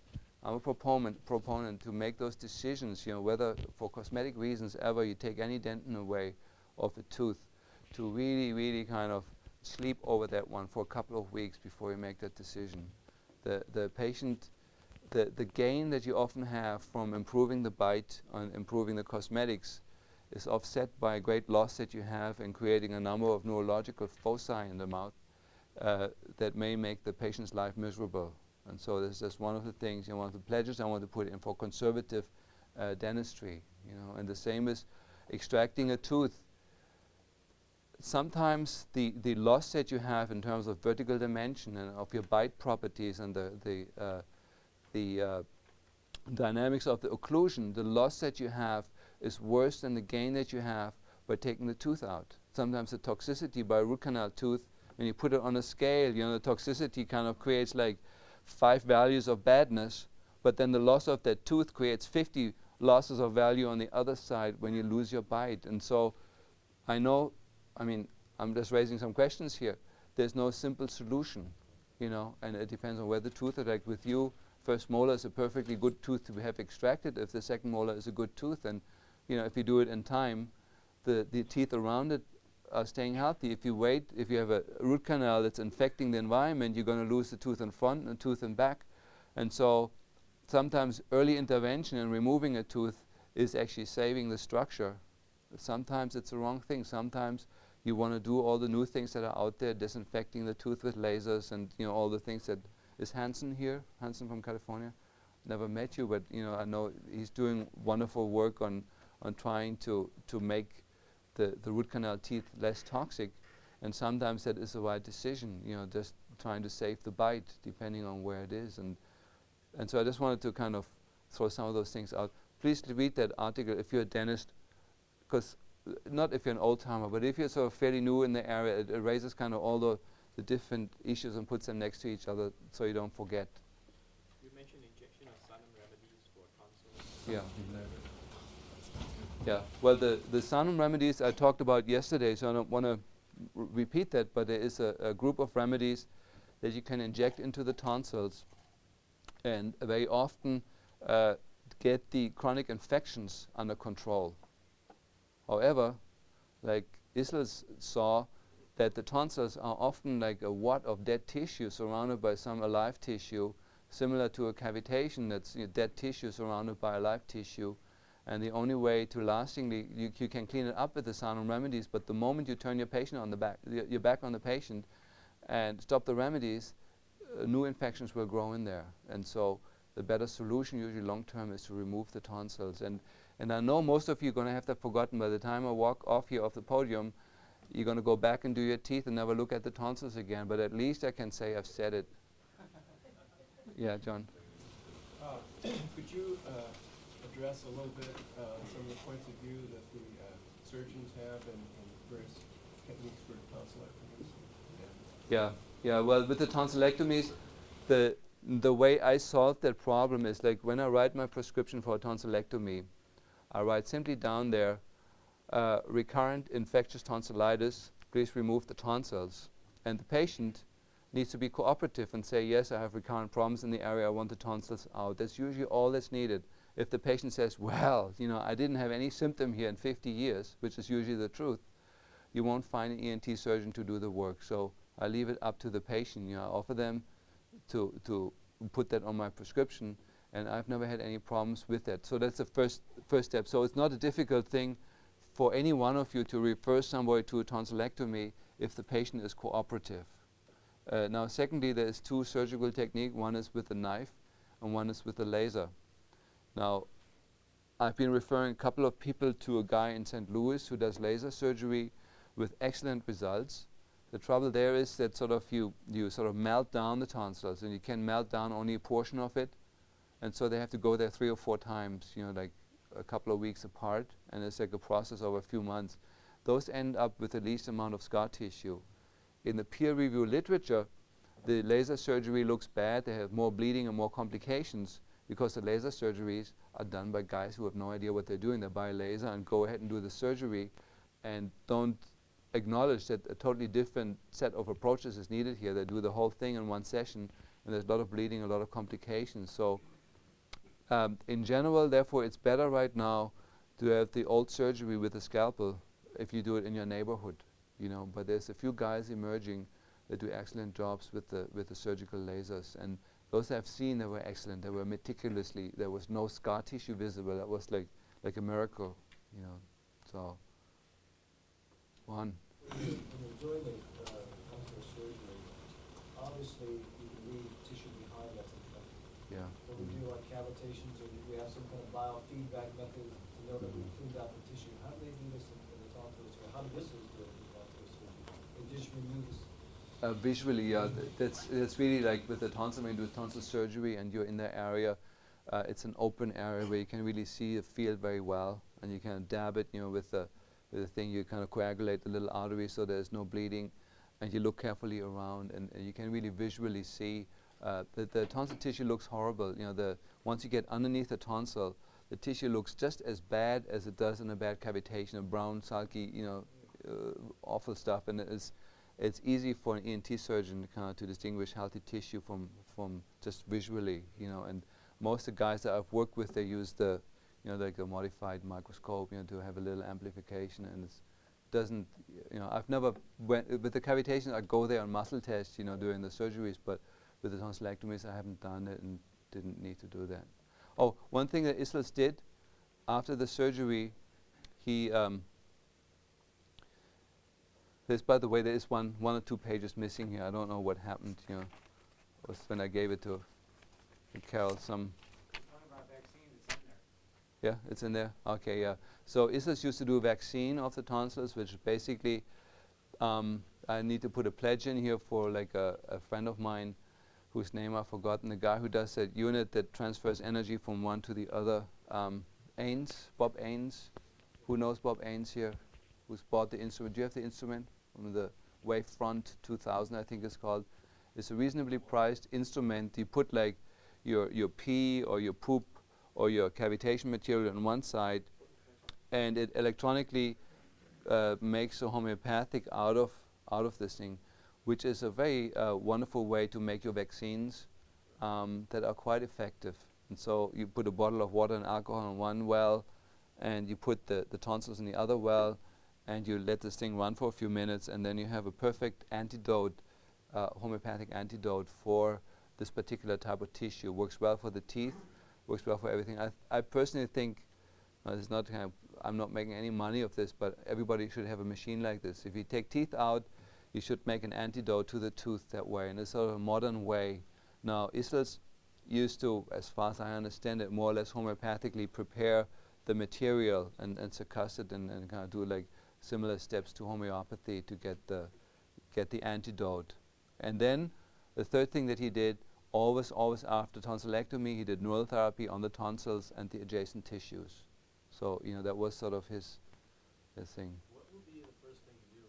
I'm a proponent to make those decisions, you know, whether for cosmetic reasons ever you take any dentin away of a tooth, to really, really kind of sleep over that one for a couple of weeks before you make that decision. The patient, the gain that you often have from improving the bite and improving the cosmetics is offset by a great loss that you have in creating a number of neurological foci in the mouth that may make the patient's life miserable. And so this is just one of the things, you know, one of the pledges I want to put in for conservative dentistry, you know. And the same is extracting a tooth. Sometimes the loss that you have in terms of vertical dimension and of your bite properties and the dynamics of the occlusion, the loss that you have is worse than the gain that you have by taking the tooth out. Sometimes the toxicity by a root canal tooth, when you put it on a scale, you know, the toxicity kind of creates like 5 values of badness, but then the loss of that tooth creates 50 losses of value on the other side when you lose your bite. And so I know, I mean, I'm just raising some questions here. There's no simple solution, you know, and it depends on where the tooth is. Like with you, first molar is a perfectly good tooth to have extracted. If the second molar is a good tooth, and you know, if you do it in time, the teeth around it are staying healthy. If you wait, if you have a root canal that's infecting the environment, you're going to lose the tooth in front and tooth in back. And so sometimes early intervention in removing a tooth is actually saving the structure. Sometimes it's the wrong thing. Sometimes you want to do all the new things that are out there, disinfecting the tooth with lasers and, you know, all the things that is Hansen here, Hansen from California. Never met you, but you know, I know he's doing wonderful work on on trying to make the root canal teeth less toxic, and sometimes that is the right decision, just trying to save the bite depending on where it is. And so I just wanted to kind of throw some of those things out. Please read that article if you're a dentist, because not if you're an old-timer, but if you're sort of fairly new in the area, it raises kind of all the different issues and puts them next to each other so you don't forget. You mentioned injection of Sanum remedies for tonsils. Yeah. Yeah. Well, the Sanum remedies I talked about yesterday, so I don't want to repeat that, but there is a group of remedies that you can inject into the tonsils and very often get the chronic infections under control. However, like Isla saw, that the tonsils are often like a wad of dead tissue surrounded by some alive tissue, similar to a cavitation that's dead tissue surrounded by alive tissue. And the only way to lastingly, you can clean it up with the Sanum remedies, but the moment you turn your patient on the back, your back on the patient, and stop the remedies, new infections will grow in there. And so the better solution, usually long term, is to remove the tonsils. And I know most of you are going to have that forgotten by the time I walk off here off the podium. You're going to go back and do your teeth and never look at the tonsils again. But at least I can say I've said it. Yeah, John. Could you address a little bit some of the points of view that the surgeons have and various techniques for tonsillectomies? Yeah. Well, with the tonsillectomies, the way I solve that problem is like when I write my prescription for a tonsillectomy, I write simply down there, recurrent infectious tonsillitis, please remove the tonsils. And the patient needs to be cooperative and say, yes, I have recurrent problems in the area, I want the tonsils out. That's usually all that's needed. If the patient says, well, I didn't have any symptom here in 50 years, which is usually the truth, you won't find an ENT surgeon to do the work. So I leave it up to the patient. I offer them to put that on my prescription, and I've never had any problems with that. So that's the first step. So it's not a difficult thing for any one of you to refer somebody to a tonsillectomy if the patient is cooperative. Now, secondly, there is two surgical techniques. One is with a knife, and one is with a laser. Now, I've been referring a couple of people to a guy in St. Louis who does laser surgery with excellent results. The trouble there is that you sort of melt down the tonsils, and you can melt down only a portion of it, and so they have to go there 3 or 4 times, like a couple of weeks apart, and it's like a process over a few months. Those end up with the least amount of scar tissue. In the peer-reviewed literature, the laser surgery looks bad. They have more bleeding and more complications because the laser surgeries are done by guys who have no idea what they're doing. They buy a laser and go ahead and do the surgery and don't acknowledge that a totally different set of approaches is needed here. They do the whole thing in one session, and there's a lot of bleeding, a lot of complications. So in general, therefore, it's better right now to have the old surgery with a scalpel if you do it in your neighborhood. But there's a few guys emerging that do excellent jobs with the surgical lasers, and those I've seen, they were excellent. They were meticulously, there was no scar tissue visible. That was like a miracle, So, one. When you're doing the tonsil surgery, obviously you can leave tissue behind that's infected. Yeah. When we do like cavitations, or we have some kind of biofeedback method to know that we cleaned out the tissue. How do they do this in the tonsil surgery? How do this do it in the tonsil surgery? They just remove this. Visually, yeah, that's really like with the tonsil. When you do tonsil surgery and you're in the area, it's an open area where you can really see the field very well, and you can dab it, with the thing. You kind of coagulate the little artery so there's no bleeding, and you look carefully around, and you can really visually see that the tonsil tissue looks horrible. Once you get underneath the tonsil, the tissue looks just as bad as it does in a bad cavitation, a brown, sulky, awful stuff, and it's easy for an ENT surgeon to distinguish healthy tissue from just visually, and most of the guys that I've worked with, they use the, like a modified microscope, to have a little amplification, and it doesn't, I've never with the cavitation, I go there on muscle tests, during the surgeries, but with the tonsillectomies, I haven't done it and didn't need to do that. Oh, one thing that Islas did after the surgery, he, by the way, there is one or two pages missing here. I don't know what happened, was when I gave it to Carol. One of our vaccines is in there. Yeah, it's in there. Okay, yeah. So ISLS used to do a vaccine of the tonsils, which basically, I need to put a pledge in here for like a friend of mine, whose name I've forgotten, the guy who does that unit that transfers energy from one to the other. Ains, Bob Ains. Who knows Bob Ains here? Who's bought the instrument? Do you have the instrument? The Wavefront 2000, I think it's called. It's a reasonably priced instrument. You put like your pee or your poop or your cavitation material on one side, and it electronically makes a homeopathic out of this thing, which is a very wonderful way to make your vaccines that are quite effective. And so you put a bottle of water and alcohol in one well, and you put the tonsils in the other well, and you let this thing run for a few minutes, and then you have a perfect antidote, homeopathic antidote for this particular type of tissue. Works well for the teeth, works well for everything. I personally think, it's not I'm not making any money of this, but everybody should have a machine like this. If you take teeth out, you should make an antidote to the tooth that way, and it's sort of a modern way. Now, ISLS used to, as far as I understand it, more or less homeopathically prepare the material and succuss it and kind of do like similar steps to homeopathy to get the antidote. And then the third thing that he did, always after tonsillectomy, he did neural therapy on the tonsils and the adjacent tissues. So, that was sort of his thing. What would be the first thing you do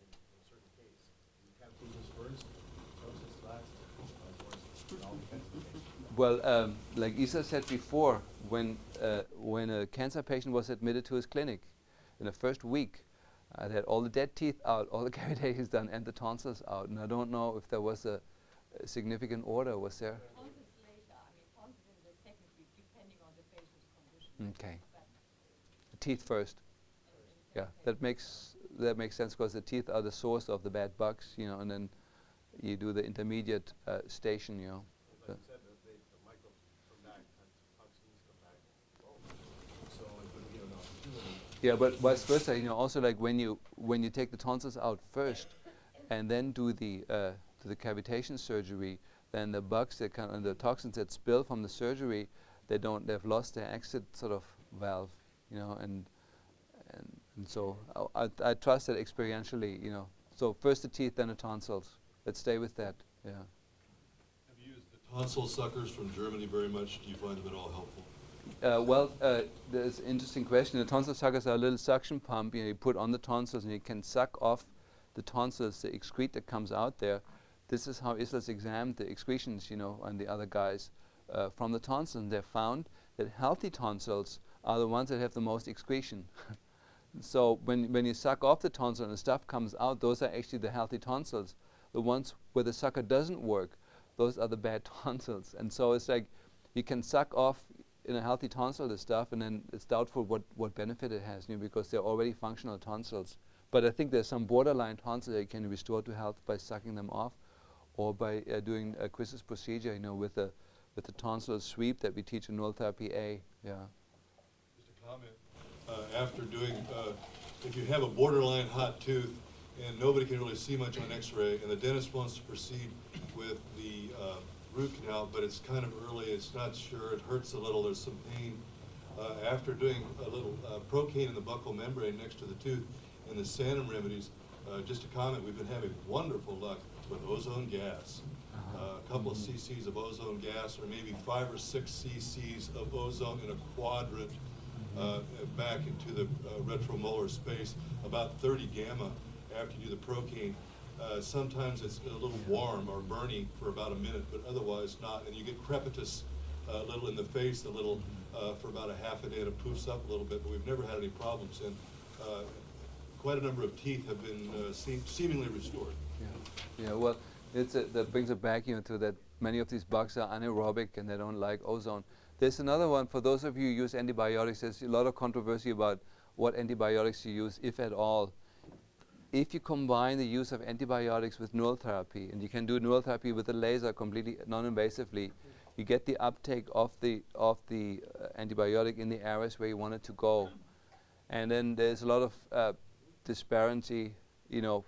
in a certain case? You cavitate this first, process last, or it all depends on the patient? Well, like Isa said before, when a cancer patient was admitted to his clinic, in the first week, they had all the dead teeth out, all the cavitations done, and the tonsils out. And I don't know if there was a significant order, was there? Tonsils later, tonsils in the second week, depending on the patient's condition. Okay. The teeth first. Yeah, that makes sense, because the teeth are the source of the bad bugs, and then you do the intermediate station, Like you said, the microbes come back, toxins come back. So it would give an opportunity. Yeah, but vice versa, also like when you take the tonsils out first, and then do the cavitation surgery, then the bugs and the toxins that spill from the surgery, they've lost their exit sort of valve, and so I trust that experientially, So first the teeth, then the tonsils. Let's stay with that. Yeah. Have you used the tonsil suckers from Germany very much? Do you find them at all helpful? Well, there's an interesting question. The tonsil suckers are a little suction pump. You put on the tonsils, and you can suck off the tonsils, the excrete that comes out there. This is how ISLS examined the excretions, and the other guys from the tonsils. And they found that healthy tonsils are the ones that have the most excretion. So when you suck off the tonsil and the stuff comes out, those are actually the healthy tonsils. The ones where the sucker doesn't work, those are the bad tonsils. And so it's like you can suck off in a healthy tonsil the stuff, and then it's doubtful what benefit it has, because they're already functional tonsils. But I think there's some borderline tonsils that you can restore to health by sucking them off, or by doing a Chris's procedure, with the tonsil sweep that we teach in neural therapy A. Yeah. Just a comment. After doing, if you have a borderline hot tooth and nobody can really see much on x-ray, and the dentist wants to proceed with the root canal, but it's kind of early, it's not sure, it hurts a little, there's some pain. After doing a little procaine in the buccal membrane next to the tooth and the Sanum remedies, just a comment, we've been having wonderful luck with ozone gas. A couple of cc's of ozone gas, or maybe 5 or 6 cc's of ozone in a quadrant back into the retromolar space, about 30 gamma after you do the procaine. Sometimes it's a little warm or burning for about a minute, but otherwise not. And you get crepitus a little in the face, a little for about a half a day, and it poofs up a little bit, but we've never had any problems. And quite a number of teeth have been seemingly restored. Yeah, well, that brings it back, to that many of these bugs are anaerobic and they don't like ozone. There's another one, for those of you who use antibiotics, there's a lot of controversy about what antibiotics you use, if at all. If you combine the use of antibiotics with neural therapy, and you can do neural therapy with a laser completely non-invasively, you get the uptake of the antibiotic in the areas where you want it to go. And then there's a lot of disparity,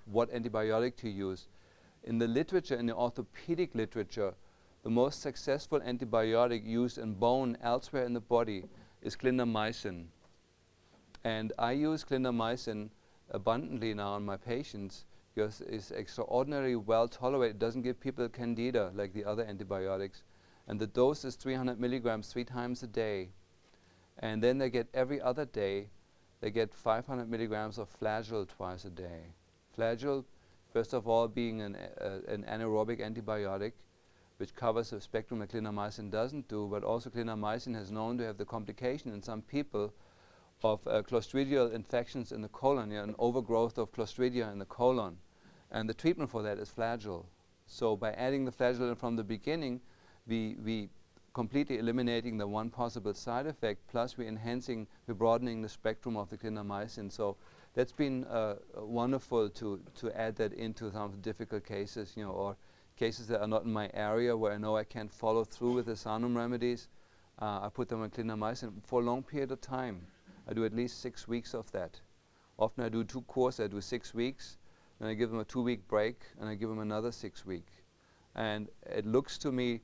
what antibiotic to use. In the literature, in the orthopedic literature, the most successful antibiotic used in bone elsewhere in the body is clindamycin. And I use clindamycin abundantly now on my patients because it's extraordinarily well tolerated. It doesn't give people candida like the other antibiotics. And the dose is 300 milligrams 3 times a day. And then they get every other day, they get 500 milligrams of flagyl twice a day. Flagyl, first of all, being an anaerobic antibiotic, which covers a spectrum that clindamycin doesn't do, but also clindamycin has known to have the complication in some people of clostridial infections in the colon, an overgrowth of clostridia in the colon. And the treatment for that is flagyl. So by adding the flagyl from the beginning, we completely eliminating the one possible side effect, plus we're broadening the spectrum of the clindamycin. So that's been wonderful to add that into some of the difficult cases, or cases that are not in my area where I know I can't follow through with the sanum remedies. I put them on clindamycin for a long period of time. I do at least 6 weeks of that. Often I do 2 courses, I do 6 weeks, then I give them a 2-week break, and I give them another 6 weeks. And it looks to me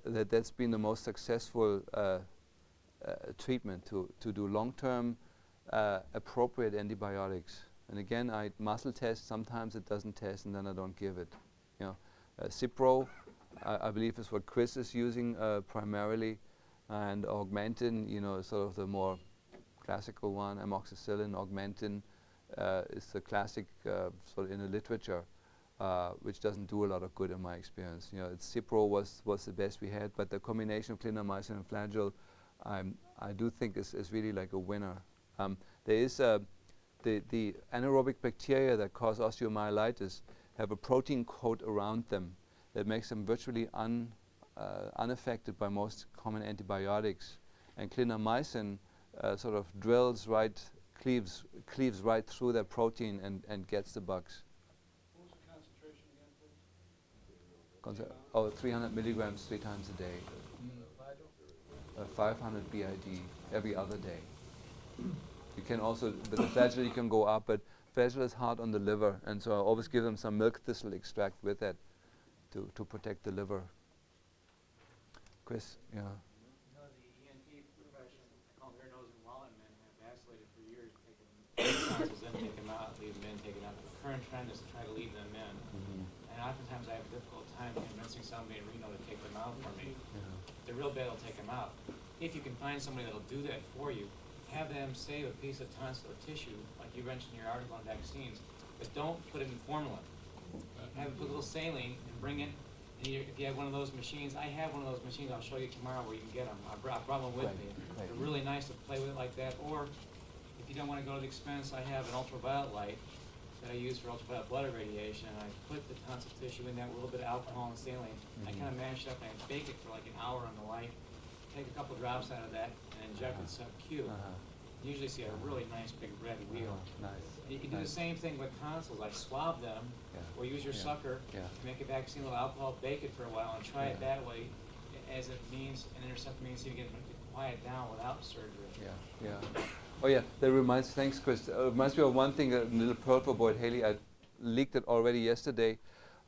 that's been the most successful treatment to do long-term appropriate antibiotics. And again, I muscle test, sometimes it doesn't test, and then I don't give it. Cipro, I believe is what Chris is using primarily, and Augmentin, is sort of the more classical one. Amoxicillin, Augmentin is the classic sort of in the literature, which doesn't do a lot of good in my experience. Cipro was the best we had, but the combination of clindamycin and flagyl, I do think is really like a winner. There is the anaerobic bacteria that cause osteomyelitis have a protein coat around them that makes them virtually unaffected by most common antibiotics. And clindamycin sort of cleaves right through that protein and gets the bugs. What was the concentration again, please? 300 milligrams 3 times a day. 500 BID every other day. You can also, with the flagyl you can go up, but flagyl is hard on the liver, and so I always give them some milk thistle extract with that to protect the liver. Chris, yeah. The ENT profession, called hair, nose, and wallet men have vacillated for years, taking tonsils in, take them out, leave them in, take it out. The current trend is to try to leave them in. And oftentimes I have a difficult time convincing somebody in Reno to take them out for me. The real bad will take them out. If you can find somebody that'll do that for you, have them save a piece of tonsil or tissue, like you mentioned in your article on vaccines, but don't put it in formalin. Have it put a little saline and bring it. And if you have one of those machines, I have one of those machines. I'll show you tomorrow where you can get them. I brought them with me. They're really nice to play with it like that. Or if you don't want to go to the expense, I have an ultraviolet light that I use for ultraviolet blood irradiation. And I put the tonsil tissue in that with a little bit of alcohol and saline. I kind of mash it up and I bake it for like an hour on the light. Take a couple drops out of that and inject it sub-Q. You usually see a really nice big red wheel. Nice. And you can do the same thing with tonsils. I swab them, or use your sucker to make a vaccine with alcohol, bake it for a while, and try it that way as it means an intercept means so you get it to quiet down without surgery. Oh yeah, that reminds, thanks Chris. Reminds me of one thing, a little pearl for Boyd Haley. I leaked it already yesterday.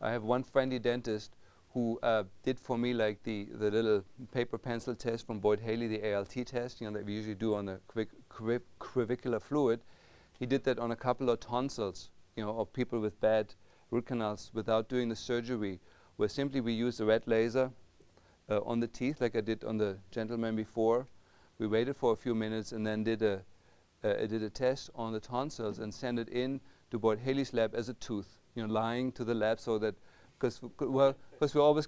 I have one friendly dentist who did for me like the little paper pencil test from Boyd Haley, the ALT test, that we usually do on the crevicular fluid. He did that on a couple of tonsils, of people with bad root canals without doing the surgery, where simply we used a red laser on the teeth, like I did on the gentleman before. We waited for a few minutes and then did a test on the tonsils and sent it in to Boyd Haley's lab as a tooth, lying to the lab so that, because we always,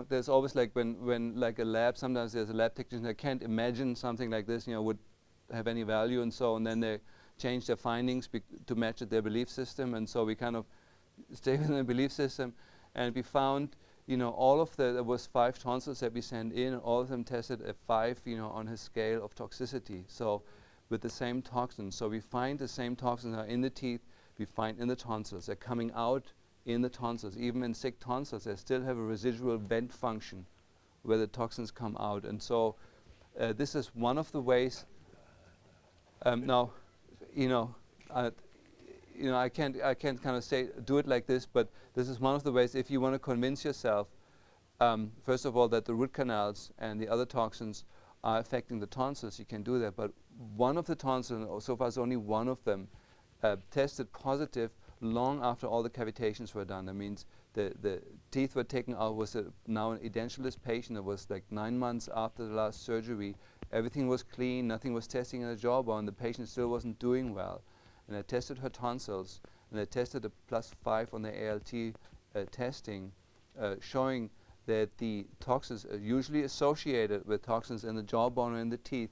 there's always like when like a lab, sometimes there's a lab technician that can't imagine something like this, would have any value, and then they change their findings to match their belief system, and so we kind of stay within the belief system, and we found, all of there was 5 tonsils that we sent in, all of them tested at 5, on his scale of toxicity, so with the same toxins. So we find the same toxins are in the teeth, we find in the tonsils, they're coming out in the tonsils. Even in sick tonsils, they still have a residual vent function where the toxins come out. And so this is one of the ways. Now, I can't kind of say do it like this, but this is one of the ways. If you want to convince yourself, first of all, that the root canals and the other toxins are affecting the tonsils, you can do that. But one of the tonsils, so far it's only one of them, tested positive long after all the cavitations were done. That means the teeth were taken out, was now an edentulous patient. It was like 9 months after the last surgery. Everything was clean, nothing was testing in the jawbone. The patient still wasn't doing well. And I tested her tonsils, and I tested a +5 on the ALT testing, showing that the toxins usually associated with toxins in the jawbone or in the teeth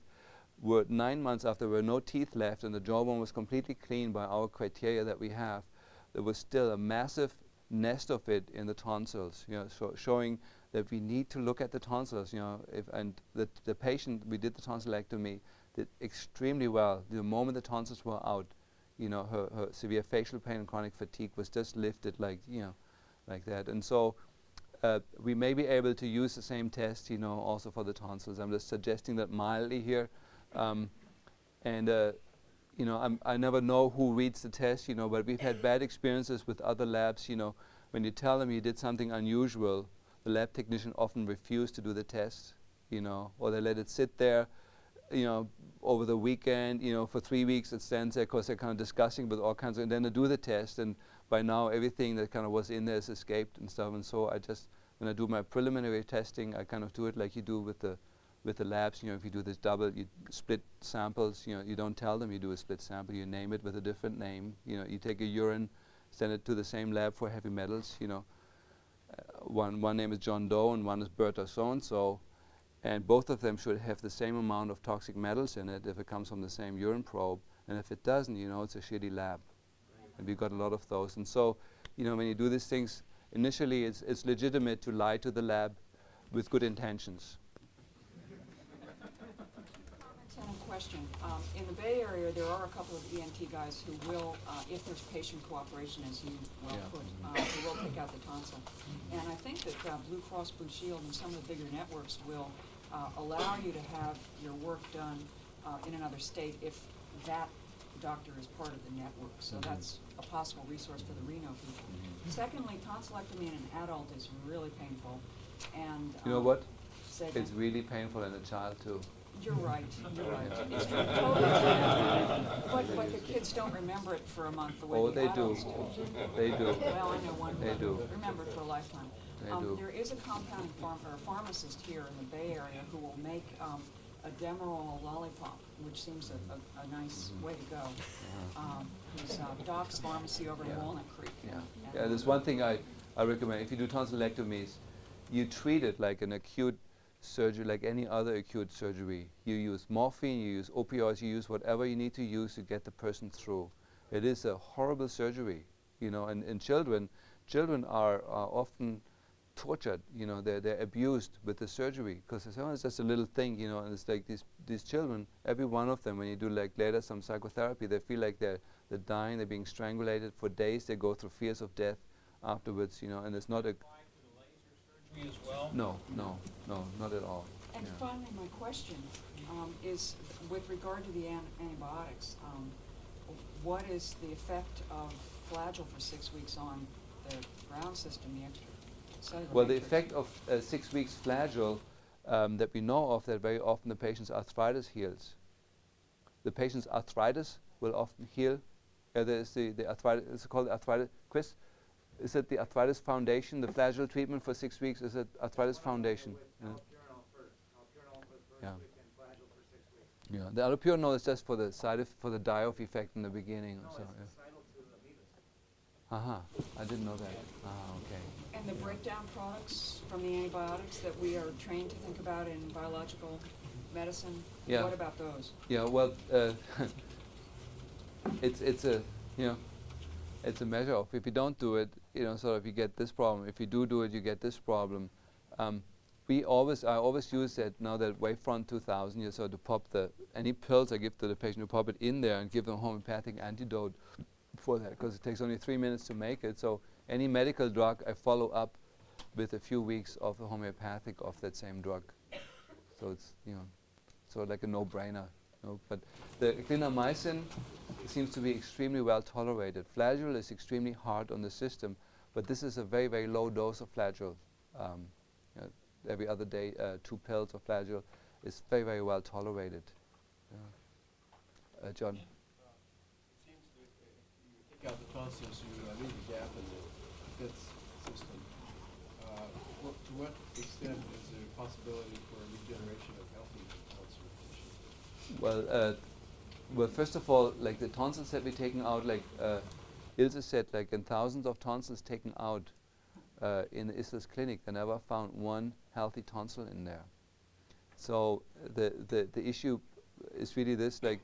were 9 months after there were no teeth left and the jawbone was completely clean by our criteria that we have. There was still a massive nest of it in the tonsils, so showing that we need to look at the tonsils, and the patient, we did the tonsillectomy, did extremely well. The moment the tonsils were out, her severe facial pain and chronic fatigue was just lifted like that. And so we may be able to use the same test, also for the tonsils. I'm just suggesting that mildly here. I never know who reads the test, but we've had bad experiences with other labs, when you tell them you did something unusual, the lab technician often refused to do the test, or they let it sit there, over the weekend, for 3 weeks it stands there because they're kind of discussing with all kinds of, and then they do the test, and by now everything that kind of was in there has escaped and stuff. And so when I do my preliminary testing, I kind of do it like you do with the labs. If you do this double, you split samples. You don't tell them you do a split sample. You name it with a different name. You take a urine, send it to the same lab for heavy metals. One name is John Doe and one is Bertha so and so, and both of them should have the same amount of toxic metals in it if it comes from the same urine probe. And if it doesn't, it's a shitty lab. And we've got a lot of those. And so, when you do these things, initially it's legitimate to lie to the lab with good intentions. Question. In the Bay Area, there are a couple of ENT guys who will, if there's patient cooperation, as you well put, who will take out the tonsil. And I think that Blue Cross Blue Shield and some of the bigger networks will allow you to have your work done in another state if that doctor is part of the network. So that's a possible resource for the Reno people. Secondly, tonsillectomy in an adult is really painful. And you know what? It's really painful in a child too. You're right. It's totally true. But the kids don't remember it for a month the way the adults do. They do. Well, I know one They do. Remember it for a lifetime. They do. There is a compounding pharmacist here in the Bay Area who will make a Demerol lollipop, which seems a nice way to go. He's Doc's Pharmacy over in Walnut Creek. Yeah, there's one thing I recommend. If you do tonsillectomies, you treat it like an acute surgery, like any other acute surgery. You use morphine, you use opioids, you use whatever you need to use to get the person through. It is a horrible surgery, and children are often tortured, they're abused with the surgery because it's just a little thing, and it's like these children, every one of them, when you do like later some psychotherapy, they feel like they're dying, they're being strangulated for days, they go through fears of death afterwards, and it's not a... As well? No, not at all. And finally, my question is with regard to the antibiotics. What is the effect of Flagyl for 6 weeks on the ground system, the extracellular Well, the matrix? effect of 6 weeks Flagyl that we know of, that very often the patient's arthritis heals. The patient's arthritis will often heal. There's the arthritis, it's called arthritis. Chris? Is it the Arthritis Foundation, the Flagyl treatment for 6 weeks? Is it Arthritis Foundation? Allopurinol first. Allopurinol for the first week and Flagyl for 6 weeks. Yeah, the allopurinol is just for the for the die-off effect in the beginning. No, so, it's recital to amoebas. I didn't know that. Okay. And the breakdown products from the antibiotics that we are trained to think about in biological medicine, what about those? Yeah, well, it's a measure of, if you don't do it, sort of you get this problem. If you do it, you get this problem. I always use that now that Wavefront 2000, so to pop any pills I give to the patient, to pop it in there and give them a homeopathic antidote for that, because it takes only 3 minutes to make it. So any medical drug, I follow up with a few weeks of the homeopathic of that same drug. So it's, sort of like a no-brainer. But the clindamycin seems to be extremely well tolerated. Flagyl is extremely hard on the system, but this is a very, very low dose of Flagyl. Every other day, 2 pills of Flagyl. is very, very well tolerated. Yeah. John? It seems that if you take out the tonsils, you leave a gap in the fifth system. To what extent is there a possibility for regeneration of healthy tonsillar tissue? Well, first of all, like the tonsils that we taken out, like Ilse said, like in thousands of tonsils taken out in Ilse's clinic, they never found one healthy tonsil in there. So the issue is really this, like,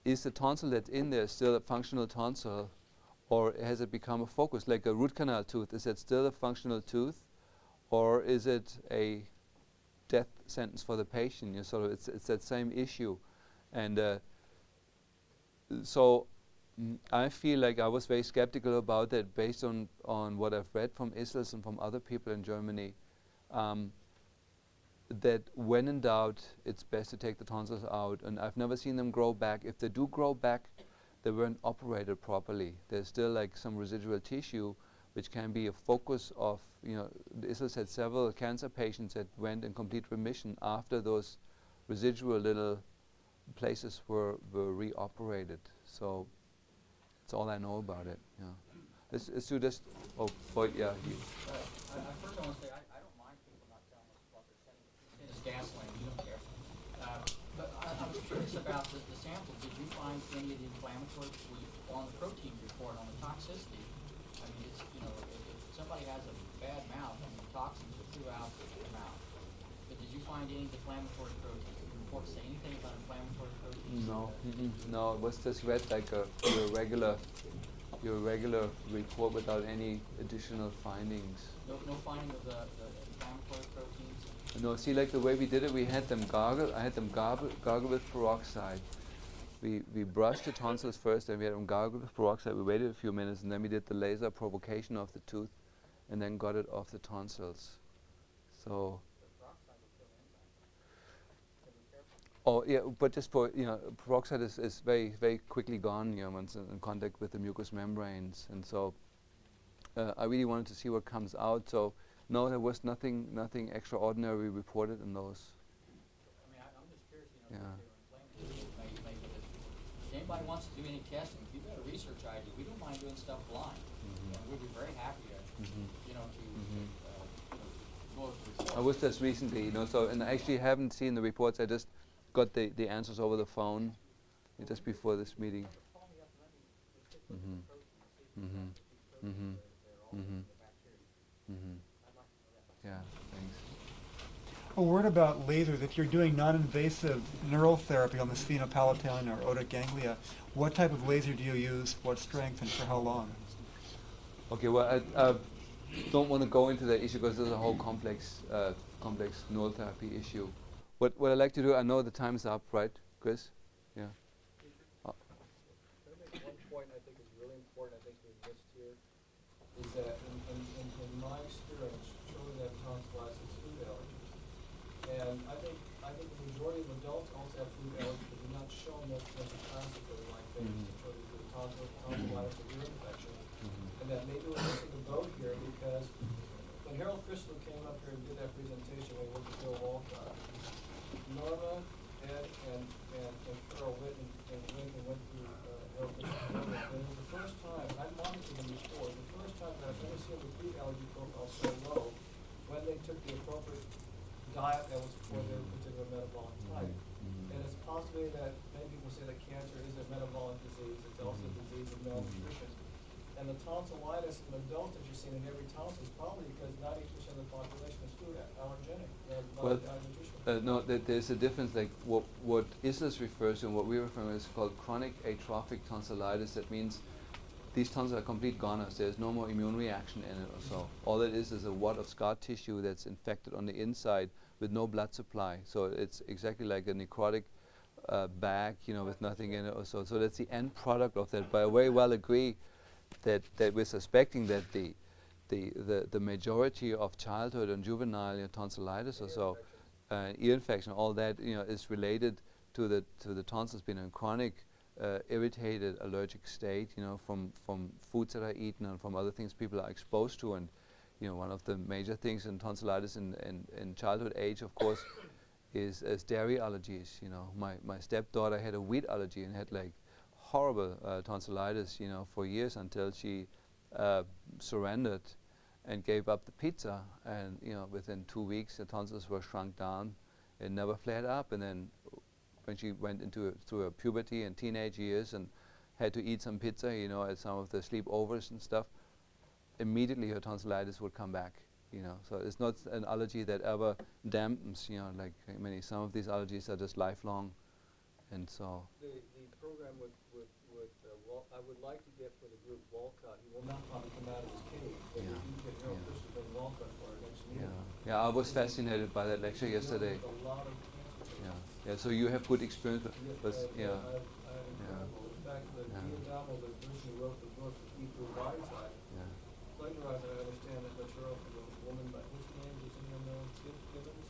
is the tonsil that's in there still a functional tonsil, or has it become a focus, like a root canal tooth? Is it still a functional tooth, or is it a death sentence for the patient? You know, sort of, it's that same issue, and so I feel like I was very skeptical about that based on what I've read from Isles and from other people in Germany. That when in doubt, it's best to take the tonsils out, and I've never seen them grow back. If they do grow back, they weren't operated properly. There's still like some residual tissue, which can be a focus of, you know, Isles had several cancer patients that went in complete remission after those residual little places were reoperated. So that's all I know about it. Yeah. Let's do this. Oh, boy, yeah. First I want to say I don't mind people not telling us what they're saying. It's in a gas line, you don't care. But I was curious about the sample. Did you find any of the inflammatory on the protein report on the toxicity? I mean, it's, you know, if somebody has a bad mouth, I mean, toxins are throughout the mouth. But did you find any inflammatory protein? Did the report say anything about inflammatory proteins? No, no. It was just read like your regular report without any additional findings. No finding of the inflammatory proteins? No, see, like the way we did it, we had them gargle. I had them gargle with peroxide. We brushed the tonsils first, then we had them gargle with peroxide. We waited a few minutes, and then we did the laser provocation of the tooth, and then got it off the tonsils. So. Oh yeah, but just for, you know, peroxide is very, very quickly gone, you know, once in contact with the mucous membranes, and so I really wanted to see what comes out. So no, there was nothing extraordinary reported in those. I mean, I'm just curious, you know, if anybody wants to do any testing, if you've got a research idea, we don't mind doing stuff blind. And we'd be very happy to, you know, go with the results. I was just recently, you know, so, and I actually haven't seen the reports. I just got the answers over the phone just before this meeting. Yeah, thanks. A word about lasers. If you're doing non-invasive neural therapy on the sphenopalatine or otic ganglia, what type of laser do you use, what strength, and for how long? Okay, well, I don't want to go into that issue because there's a whole complex neural therapy issue. What I'd like to do, I know the time's up, right, Chris? Yeah. Can I make one point I think is really important, I think we've missed here, is that in my experience, children have tonsillitis and food allergies. And I think the majority of adults also have food allergies, but they're not shown that as a consequence like things to children with tonsillitis or ear infection. And that maybe we're missing the boat here, because when Harold Crystal came up here and did that presentation when he worked with Bill Walcott, Norma, Ed, and Carol went through Harold Crystal's program. And it was the first time, I monitored them before, the first time that I've ever seen the food allergy profile so low when they took the appropriate diet that was for their particular metabolic type. And it's possible that many people say that cancer is a metabolic disease, it's also a disease of malnutrition. And the tonsillitis in adults that you're seeing in every tonsil is probably because 90% of the population is food allergenic. No, there's a difference. Like what Isles refers to and what we refer to is called chronic atrophic tonsillitis. That means these tonsils are complete goners. There's no more immune reaction in it or so. All it is a wad of scar tissue that's infected on the inside with no blood supply. So it's exactly like a necrotic bag, you know, with nothing in it or so. So that's the end product of that. But I very well agree that we're suspecting that the majority of childhood and juvenile, you know, tonsillitis or so, ear infection, all that, you know, is related to the tonsils being in chronic irritated allergic state, you know, from foods that are eaten and from other things people are exposed to. And you know, one of the major things in tonsillitis in childhood age, of course, is dairy allergies. You know, my stepdaughter had a wheat allergy and had like horrible tonsillitis, you know, for years until she surrendered and gave up the pizza. And you know, within 2 weeks, the tonsils were shrunk down. It never flared up. And then when she went through her puberty and teenage years and had to eat some pizza, you know, at some of the sleepovers and stuff, immediately her tonsillitis would come back. You know, so it's not an allergy that ever dampens. You know, like some of these allergies are just lifelong, and so. The program with I would like to get for the group Walcott. He will not probably come out of his cave, but if you get Harold Fisher, bring Walcott for our next meeting. Yeah, I was fascinated by that lecture yesterday. A lot of cancer. Yeah. So you have good experience with, Yeah. In fact, the Giordano, the person who wrote the book, the Hebrew Whiteside, plagiarized, I understand that material from a woman by whose name does anyone know? Gibbons?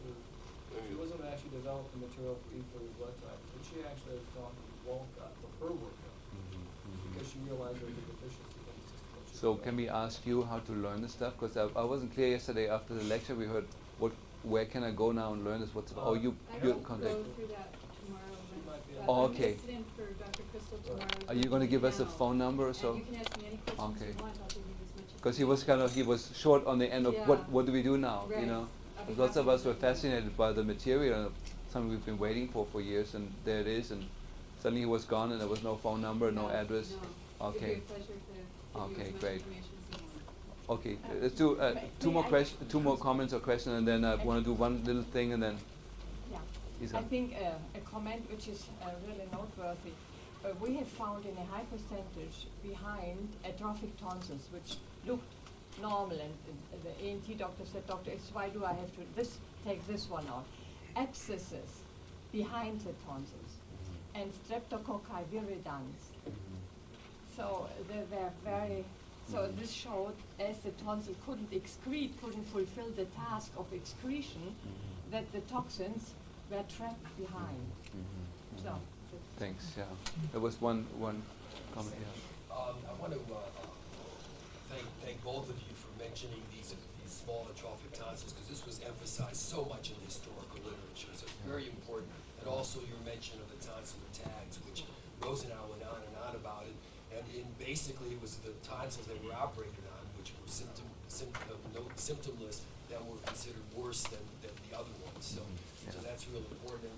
She wasn't actually developed the material for Hebrew Whiteside, but she actually has gone to Walcott for her work because she realized there was a deficiency in the system. So can we ask you how to learn this stuff? Because I wasn't clear yesterday after the lecture. We heard where can I go now and learn this? You contact. Go through that tomorrow. Oh, okay. I'm listening for Dr. Crystal tomorrow. Are you going to give us a phone number or so? And you can ask me any questions you want. I'll give you as much. Because he was short on the end of what do we do now? Right. You know, lots of us were fascinated by the material, something we've been waiting for years, and there it is, and suddenly he was gone, and there was no phone number, no address. No. Okay. It'd be a pleasure to give Okay, you as much great. information as you want. Okay, let's do two more comments or questions, and then I want to do one little thing, and then. Yeah. I think a comment which is really noteworthy. We have found in a high percentage behind atrophic tonsils, which looked normal, and the ENT doctor said, "Doctor, why do I have to take this one out?" Abscesses behind the tonsils and streptococci viridans. So they were very. So this showed, as the tonsil couldn't fulfill the task of excretion, that the toxins were trapped behind. So. Thanks. Yeah, there was one comment. Yeah. I want to thank both of you for mentioning these small atrophic tonsils, because this was emphasized so much in the historical literature. So it's very important, and also your mention of the tonsillar tags, which Rosenau went on and on about it. And basically, it was the tonsils that were operated on, which were symptomless, that were considered worse than the other ones. So that's real important.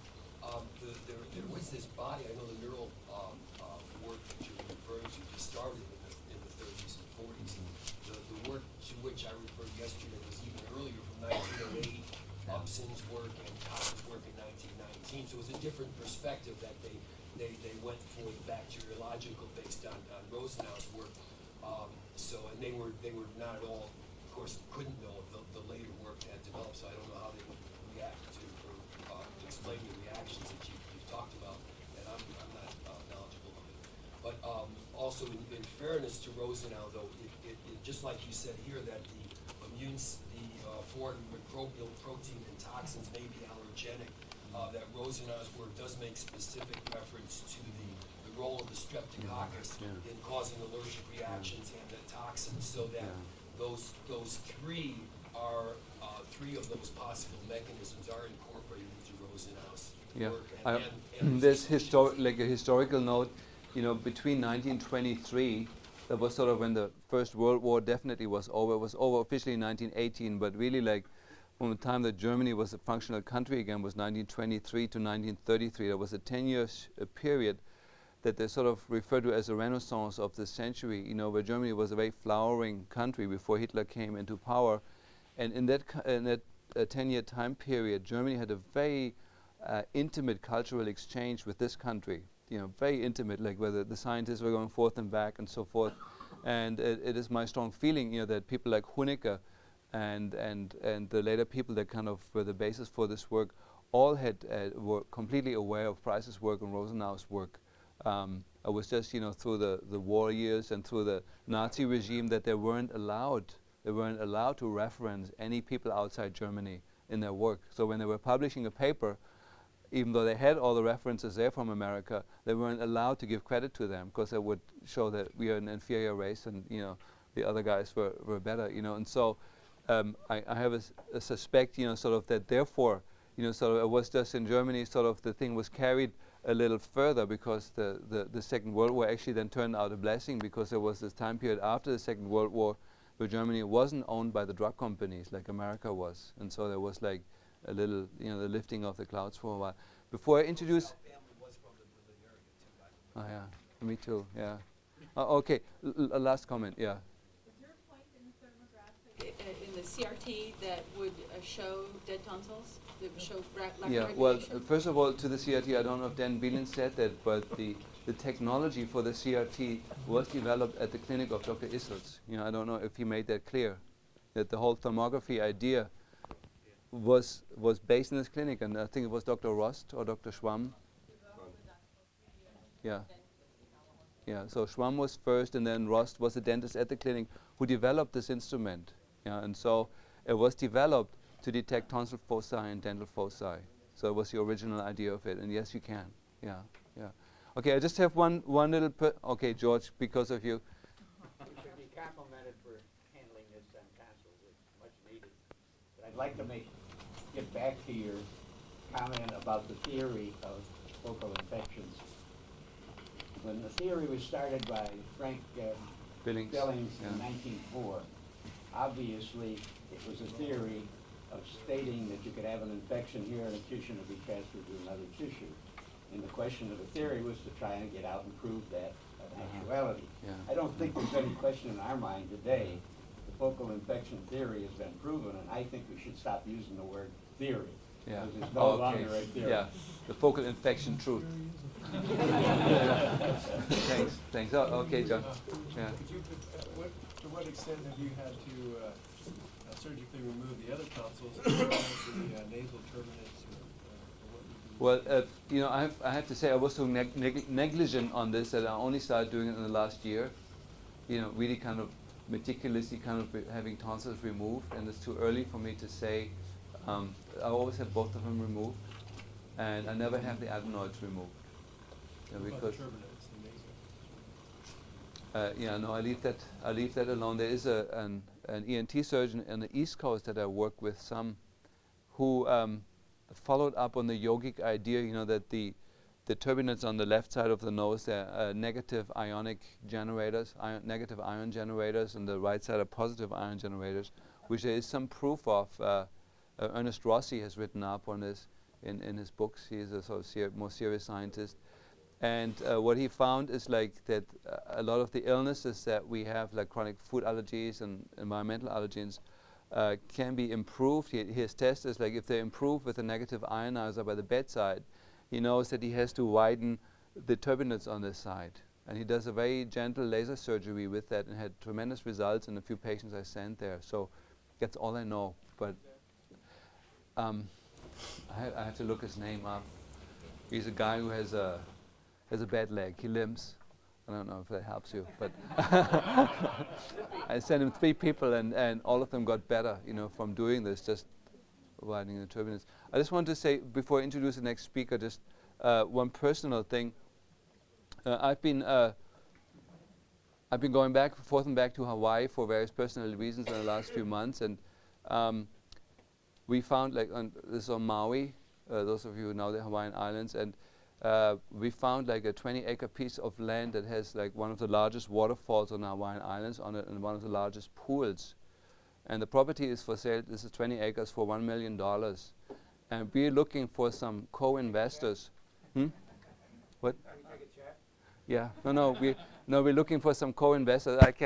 There was this body, I know the neural work that you're referring to just started in the 30s and 40s. And the work to which I referred yesterday was even earlier, from 1908, Upson's work and Cox's work in 1919. So it was a different perspective that they went for the bacteriological based on Rosenau's work. And they were not at all, of course, couldn't know the later work that developed, so I don't know how they would react to or explain the reactions that you've talked about, and I'm not knowledgeable of it. But also, in fairness to Rosenau, though, it just like you said here, that the foreign microbial protein and toxins may be allergenic, that Rosenau's work does make specific reference to the role of the streptococcus in causing allergic reactions and the toxins, so that those three of those possible mechanisms are incorporated into Rosenau's work. There's a historical note, you know, between 1923, that was sort of when the First World War definitely was over. It was over officially in 1918, but really like from the time that Germany was a functional country again was 1923 to 1933. There was a 10-year period that they sort of refer to as a renaissance of the century, you know, where Germany was a very flowering country before Hitler came into power. And in that 10-year time period, Germany had a very intimate cultural exchange with this country, you know, very intimate, like where the scientists were going forth and back and so forth. And it is my strong feeling, you know, that people like Honecker and the later people that kind of were the basis for this work all were completely aware of Price's work and Rosenau's work. It was just, you know, through the war years and through the Nazi regime that they weren't allowed to reference any people outside Germany in their work. So when they were publishing a paper, even though they had all the references there from America, they weren't allowed to give credit to them, because it would show that we are an inferior race and, you know, the other guys were better, you know. And so I have a suspect, you know, sort of that therefore sort of it was just in Germany, sort of the thing was carried a little further because the Second World War actually then turned out a blessing, because there was this time period after the Second World War where Germany wasn't owned by the drug companies like America was. And so there was like a little, the lifting of the clouds for a while. Before I introduce... Oh yeah, me too, yeah. Okay, last comment, yeah. Is there a point in the CRT that would show dead tonsils? That would show lack of regulation? Well, first of all, to the CRT, I don't know if Dan Beelin said that, but the technology for the CRT was developed at the clinic of Dr. Issel's. I don't know if he made that clear, that the whole thermography idea was based in this clinic, and I think it was Dr. Rost or Dr. Schwamm. Yeah. Yeah, so Schwamm was first, and then Rost was a dentist at the clinic who developed this instrument. Yeah, and so it was developed to detect tonsil foci and dental foci. So it was the original idea of it, and yes, you can. Yeah, yeah. Okay, I just have one little. Okay, George, because of you. You should be complimented for handling this on tonsils. It's much needed. But I'd like to get back to your comment about the theory of focal infections. When the theory was started by Frank Billings in 1904, obviously it was a theory of stating that you could have an infection here and a tissue to be transferred to another tissue. And the question of the theory was to try and get out and prove that actuality. I don't think there's any question in our mind today. The focal infection theory has been proven, and I think we should stop using the word theory. Yeah. Because it's no longer a theory. Yeah, the focal infection truth. Thanks. Oh, okay, John. Yeah. To what extent have you had to surgically remove the other tonsils, as well as the nasal turbinates? Well, I have to say I was so negligent on this that I only started doing it in the last year. Really kind of meticulously having tonsils removed, and it's too early for me to say. I always have both of them removed, and I never have the adenoids removed. Because no, I leave that alone. There is an ENT surgeon on the East Coast that I work with, who followed up on the yogic idea, that the turbinates on the left side of the nose, they're negative ionic generators, negative ion generators, and the right side are positive ion generators, which there is some proof of. Ernest Rossi has written up on this in his books. He's a sort of more serious scientist. And what he found is that a lot of the illnesses that we have, like chronic food allergies and environmental allergens, can be improved. His test is if they improve with a negative ionizer by the bedside, he knows that he has to widen the turbinates on this side. And he does a very gentle laser surgery with that and had tremendous results in a few patients I sent there. So that's all I know. But I have to look his name up. He's a guy who has a bad leg. He limps. I don't know if that helps you, but I sent him 3 people, and all of them got better, from doing this, just widening the turbinates. I just want to say, before I introduce the next speaker, just one personal thing. I've been going forth and back to Hawaii for various personal reasons in the last few months, and we found, this is on Maui, those of you who know the Hawaiian Islands, and we found a 20-acre piece of land that has one of the largest waterfalls on the Hawaiian Islands on it and one of the largest pools. And the property is for sale. This is 20 acres for $1 million. And we're looking for some co-investors. What? Yeah. No, we're looking for some co-investors. I can't